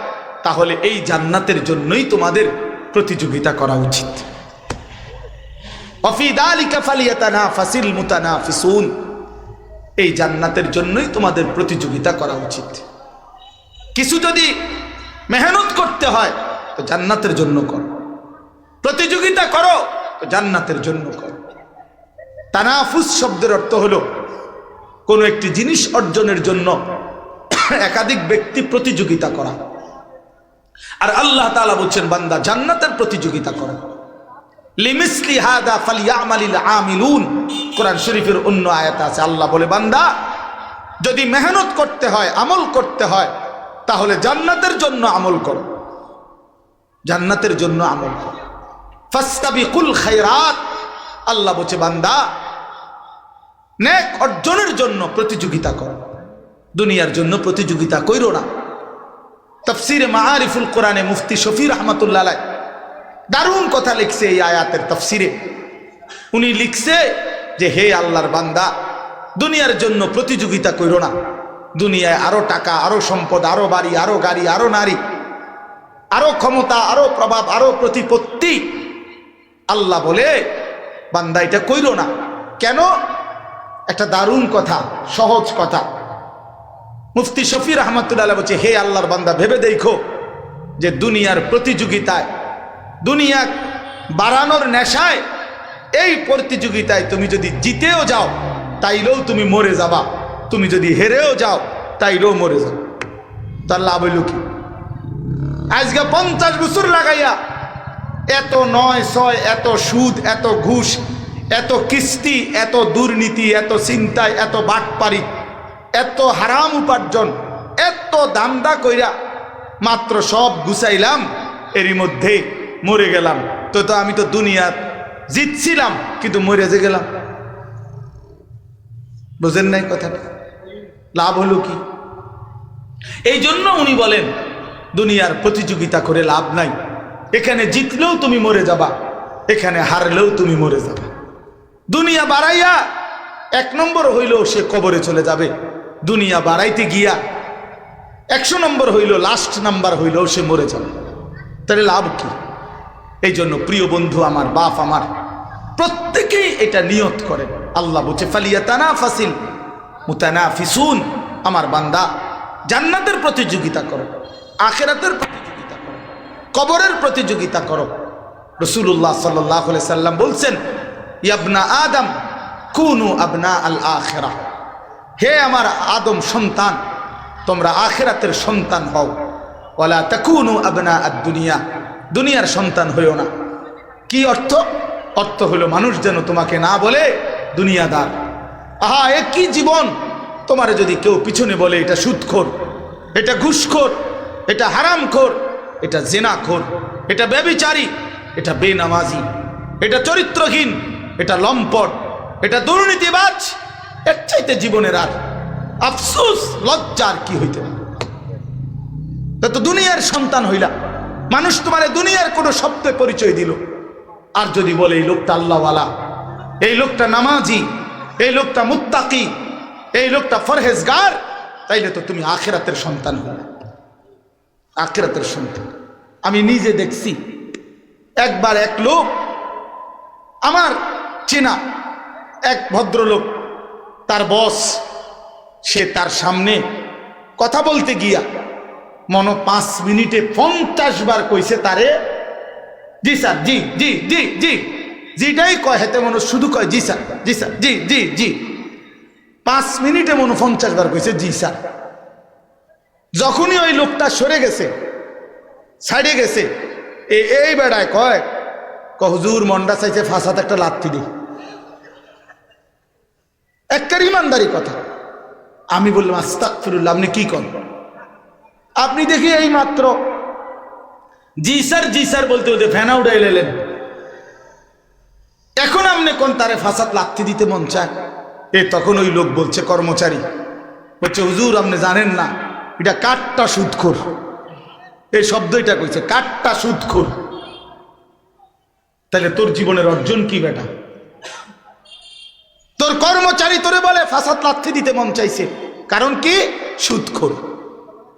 তাহলে এই জান্নাতের জন্যই তোমাদের প্রতিযোগিতা করা উচিত। অফি দালিকা ফালিয়াতানাফাসিল মুতানাফিসুন, এই জান্নাতের জন্যই তোমাদের প্রতিযোগিতা করা উচিত। কিছু যদি মেহনত করতে হয় তো জান্নাতের জন্য করো, প্রতিযোগিতা করো তো জান্নাতের জন্য করো। তানাফুস শব্দের অর্থ হলো কোনো একটি জিনিস অর্জনের জন্য একাধিক ব্যক্তি প্রতিযোগিতা করা। আর আল্লাহ তাআলা বলছেন বান্দা জান্নাতের প্রতিযোগিতা করো। লিমিসলি হাদা ফালইয়ামালিল আমিলুন, কোরআন শরীফের অন্য আয়াত আছে আল্লাহ বলে বান্দা যদি মেহনত করতে হয়, আমল করতে হয়, তাহলে জান্নাতের জন্য আমল করো, জান্নাতের জন্য আমল করো। ফাস্তাবিকুল খায়রাত, আল্লাহ বলছে বান্দা নেক অর্জনের জন্য প্রতিযোগিতা করো, দুনিয়ার জন্য প্রতিযোগিতা কইরো না। তাফসিরে মাআরিফুল কোরআনে মুফতি শফি রহমাতুল্লাহ আলাইহি দারুণ কথা লিখছে এই আয়াতের তাফসিরে। উনি লিখছে যে হে আল্লাহর বান্দা, দুনিয়ার জন্য প্রতিযোগিতা কইরো না। দুনিয়ায় আরো টাকা, আরো সম্পদ, আরো বাড়ি, আরো গাড়ি, আরো নারী, আরো ক্ষমতা, আরো প্রভাব, আরো প্রতিপত্তি, আল্লাহ বলে বান্দা এটা কইরো না। কেন? একটা দারুণ কথা, সহজ কথা। মুফতি শফি রহমাতুল্লাহ বলছে হে আল্লাহর বান্দা ভেবে দেখো যে দুনিয়ার প্রতিযোগিতায়, দুনিয়া বাড়ানোর নেশায়, এই প্রতিযোগিতায় তুমি যদি জিতেও যাও তাইলেও তুমি মরে যাবা, তুমি যদি হেরেও যাও তাইলেও মরে যাও। তার লাভ হইল কি? আজকে 50 বছর লাগাইয়া এত 9-6, এত সুদ, এত ঘুষ, এত কিস্তি, এত দুর্নীতি, এত চিন্তায়, এত বাটপারি, এত হারাম উপার্জন, এত দান্দা কইরা মাত্র সব গুছাইলাম, এরই মধ্যে মরে গেলাম। তো আমি তো দুনিয়া জিতছিলাম কিন্তু মরে যে গেলাম। বুঝেন নাই কথাটা? লাভ হলো কি? এই জন্য উনি বলেন দুনিয়ার প্রতিযোগিতা করে লাভ নাই। এখানে জিতলেও তুমি মরে যাবা, এখানে হারলেও তুমি মরে যাবা। দুনিয়া বাড়াইয়া 1 নম্বর হইলেও সে কবরে চলে যাবে, দুনিয়া বাড়াইতে গিয়া 100 নম্বর হইল, লাস্ট নাম্বার হইলেও সে মরে যাবে। তাহলে লাভ কি? এই জন্য প্রিয় বন্ধু আমার, বাপ আমার, প্রত্যেকেই এটা নিয়ত করেন। আল্লাহ বলছে ফালিয়াতানাফাসিল মুতানাফিসুন, আমার বান্দা জান্নাতের প্রতিযোগিতা করো, আখিরাতের প্রতিযোগিতা করো, কবরের প্রতিযোগিতা করো। রাসূলুল্লাহ সাল্লাল্লাহু আলাইহি সাল্লাম বলছেন ইয়াবনা আদম কুনু আবনা আল আখিরাহ, হে আমার আদম সন্তান, তোমরা আখিরাতের সন্তান হও। ওয়ালা তাকুনু আবনা আদ দুনিয়া, দুনিয়ার সন্তান হইও না। কি অর্থ? অর্থ হলো মানুষ যেন তোমাকে না বলে দুনিয়াদার। আহা এ কি জীবন! তোমারে যদি কেউ পিছনে বলে এটা সুদখোর, এটা ঘুষখোর, এটা হারামখোর, এটা জিনাখোর, এটা ব্যভিচারী, এটা বেনামাজি, এটা চরিত্রহীন, এটা লম্পট, এটা দুর্নীতিবাজ, এর চাইতে জীবনের আর আফসোস লজ্জার কি হইতে পারে? তো দুনিয়ার সন্তান হইলা, মানুষ তোমারে দুনিয়ার কোনো শব্দে পরিচয় দিল। আর যদি বলে এই লোকটা আল্লাহওয়ালা, এই লোকটা নামাজি, এই লোকটা মুত্তাকি, এই লোকটা ফরহেজগার, তাইলে তো তুমি আখিরাতের সন্তান হলে, আখিরাতের সন্তান। আমি নিজে দেখছি একবার এক লোক, আমার চেনা এক ভদ্রলোক, তার বস, সে তার সামনে কথা বলতে গিয়া মনে 5 মিনিটে 50 বার কইছে তারে জি স্যার, জি জি জি জি, যেটাই কয় হেতে মনে শুধু কয় জি স্যার, জি স্যার, জি জি জি। 5 মিনিটে মনে 50 বার কইছে জি স্যার। যখনই ওই লোকটা সরে গেছে, সাইডে গেছে, এই বেড়ায় কয় হুজুর মন্ডা চাইছে ফাঁসাতে একটা লাথি দি। একটা ইমানদারি কথা। আমি বললাম আস্তাগফিরুল্লাহ, আপনি কি করেন? আপনি দেখি এই মাত্র জি স্যার বলতে বলতে ফ্যানা উড়াই লেলেন, এখন আপনি কোন তারে ফাঁসাত লাথি দিতে মন চায়? তখন ওই লোক বলছে, কর্মচারী বলছে হুজুর আপনি জানেন না এটা কাঠটা সুদখোর, এই শব্দ এটা কইছে, কাঠটা সুদখোর। তাহলে তোর জীবনের অর্জন কি বেটা? তোর কর্মচারী তোরে বলে ফাঁসাত লাথি দিতে মন চাইছে, কারণ কি? সুদখোর।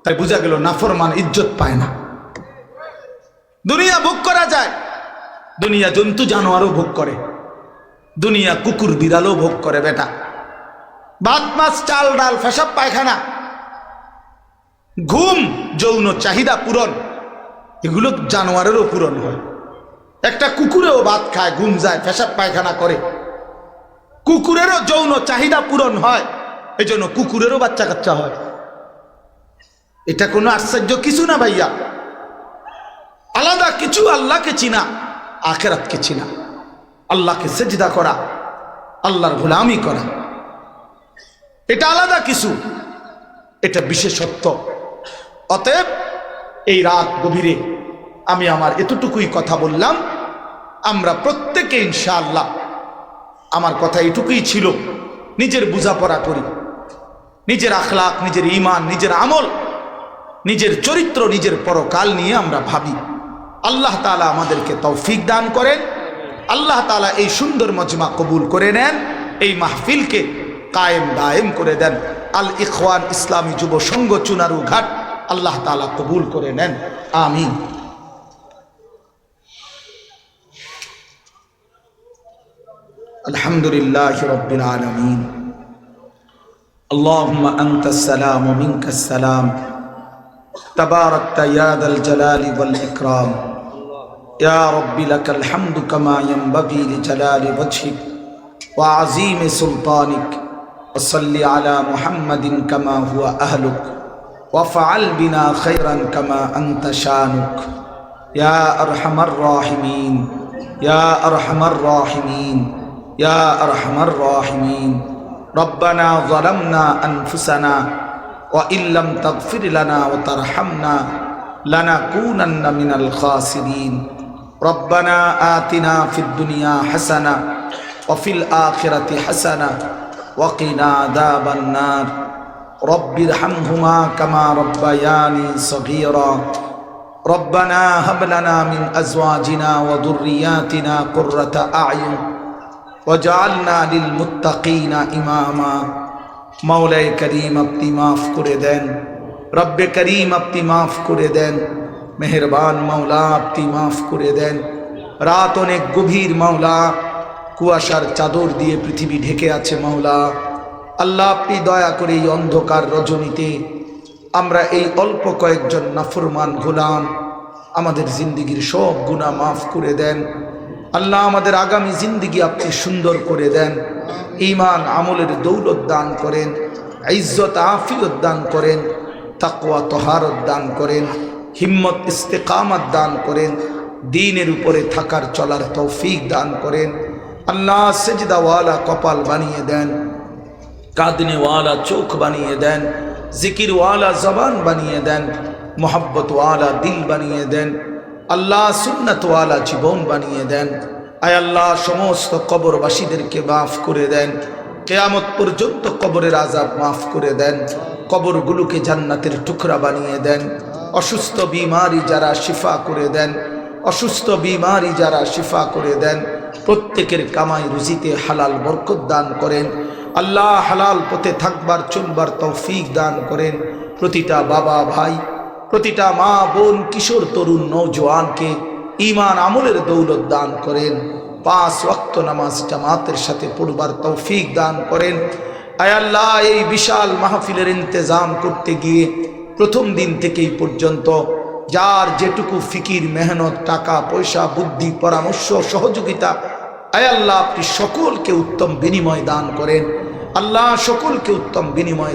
তাই বোঝা গেল নাফরমান ইজ্জত পায় না। দুনিয়া ভোগ করা যায়, দুনিয়া জন্তু জানোয়ারও ভোগ করে, দুনিয়া কুকুর বিড়ালও ভোগ করে বেটা। ভাত মাছ চাল ডাল পেশাব পায়খানা, ঘুম, যৌন চাহিদা পূরণ, এগুলো জানোয়ারেরও পূরণ হয়। একটা কুকুরেও ভাত খায়, ঘুম যায়, পেশাব পায়খানা করে, কুকুরেরও যৌন চাহিদা পূরণ হয়, এই জন্য কুকুরেরও বাচ্চা কাচ্চা হয়। এটা কোনো আশ্চর্য কিছু না ভাইয়া, আলাদা কিছু আল্লাহকে চিনা, আখিরাতকে চিনা, আল্লাহকে সেজদা করা, আল্লাহর গোলামি করা, এটা আলাদা কিছু, এটা বিশেষত্ব। অতএব এই রাত গভীরে আমি আমার এতটুকুই কথা বললাম। আমরা প্রত্যেকে ইনশাআল্লাহ, আমার কথা এটুকুই ছিল, নিজের বোঝাপড়া করি, নিজের আখলাক, নিজের ঈমান, নিজের আমল, নিজের চরিত্র, নিজের পরকাল নিয়ে আমরা ভাবি। আল্লাহ তাআলা আমাদেরকে তৌফিক দান করেন। আল্লাহ তাআলা এই সুন্দর মজমা কবুল করে নেন, এই মাহফিলকে কায়েম দায়েম করে দেন। আল ইখওয়ান ইসলামী যুব সংঘ চুনারু ঘাট আল্লাহ তাআলা কবুল করে নেন, আমিন। আলহামদুলিল্লাহি রাব্বিল আলামিন। আল্লাহুম্মা আনতাস সালাম ওয়া মিনকাস সালাম, তাবারাকতা ইয়া যাল জালালি ওয়াল ইকরাম। ইয়া রাব্বি লাকাল হামদু কামা ইয়ানবাগি লিজালালি ওয়াজহিক ওয়া আযীমি সুলতানিক। ওয়া সাল্লি আলা মুহাম্মাদিন কামা হুয়া আহলুক ওয়া ফাআল বিনা খায়রান কামা আনতা শানুক। ইয়া আরহামার রাহিমিন, ইয়া আরহামার রাহিমিন, ইয়া আরহামার রাহিমিন। রব্বানা যালামনা আনফুসানা ওয়া ইল্লাম তাগফির লানা ওয়া তারহামনা লানাকুনান্না মিনাল খাসিরিন। রব্বানা আতিনা ফিদ দুনিয়া হাসানা ওয়া ফিল আখিরাতি হাসানা ওয়া কিনা আযাবান নার। রব্বিরহামহুমা কামা রাব্বায়ানি সগীরা। রব্বানা হাব লানা মিন আজওয়াজিনা ওয়া যুররিয়াতিনা কুররাতা আ'য়ুন ওয়াজআলনা লিল মুত্তাকিনা ইমামা। মাওলায়ে করিম আপনি মাফ করে দেন, রব্বে করিম আপনি মাফ করে দেন, মেহেরবান মাওলা আপনি মাফ করে দেন। রাত অনেক গভীর মাওলা, কুয়াশার চাদর দিয়ে পৃথিবী ঢেকে আছে মাওলা। আল্লাহ আপনি দয়া করে এই অন্ধকার রজনীতে আমরা এই অল্প কয়েকজন নাফরমান গোলাম, আমাদের জিন্দিগির সব গুনাহ মাফ করে দেন। আল্লাহ আমাদের আগামী জিন্দিগি আপনি সুন্দর করে দেন, ঈমান আমলের দৌলত দান করেন, ইজ্জত আফিয়ত দান করেন, তাকওয়া তহারত দান করেন, হিম্মত ইস্তেকামত দান করেন, দ্বীনের উপরে থাকার চলার তৌফিক দান করেন। আল্লাহ সেজদাওয়ালা কপাল বানিয়ে দেন, কাঁদনেওয়ালা চোখ বানিয়ে দেন, জিকিরওয়ালা জবান বানিয়ে দেন, মোহাব্বতওয়ালা দিল বানিয়ে দেন। আল্লাহ সুন্নতওয়ালা জীবন বানিয়ে দেন। আয় আল্লাহ সমস্ত কবরবাসীদেরকে মাফ করে দেন, কিয়ামত পর্যন্ত কবরের আযাব মাফ করে দেন, কবরগুলোকে জান্নাতের টুকরা বানিয়ে দেন। অসুস্থ বিমারি যারা শিফা করে দেন, অসুস্থ বিমারি যারা শিফা করে দেন, প্রত্যেকের কামাই রুজিতে হালাল বরকত দান করেন। আল্লাহ হালাল পথে থাকবার চলবার তৌফিক দান করেন। প্রতিটা বাবা ভাই, প্রতিটা মা বোন, কিশোর তরুণ নওজোয়ানকে ঈমান আমলের দৌলত দান করেন। 5 ওয়াক্ত নামাজ জামাতের সাথে পড়বার তৌফিক দান করেন। আয় আল্লাহ এই বিশাল মাহফিলের ইন্তজাম করতে গিয়ে প্রথম দিন থেকেই পর্যন্ত যার যেটুকু ফিকির, মেহনত, টাকা পয়সা, বুদ্ধি, পরামর্শ, সহযোগিতা, আয় আল্লাহ আপনি সকলকে উত্তম বিনিময় দান করেন। আল্লাহ সকলকে উত্তম বিনিময়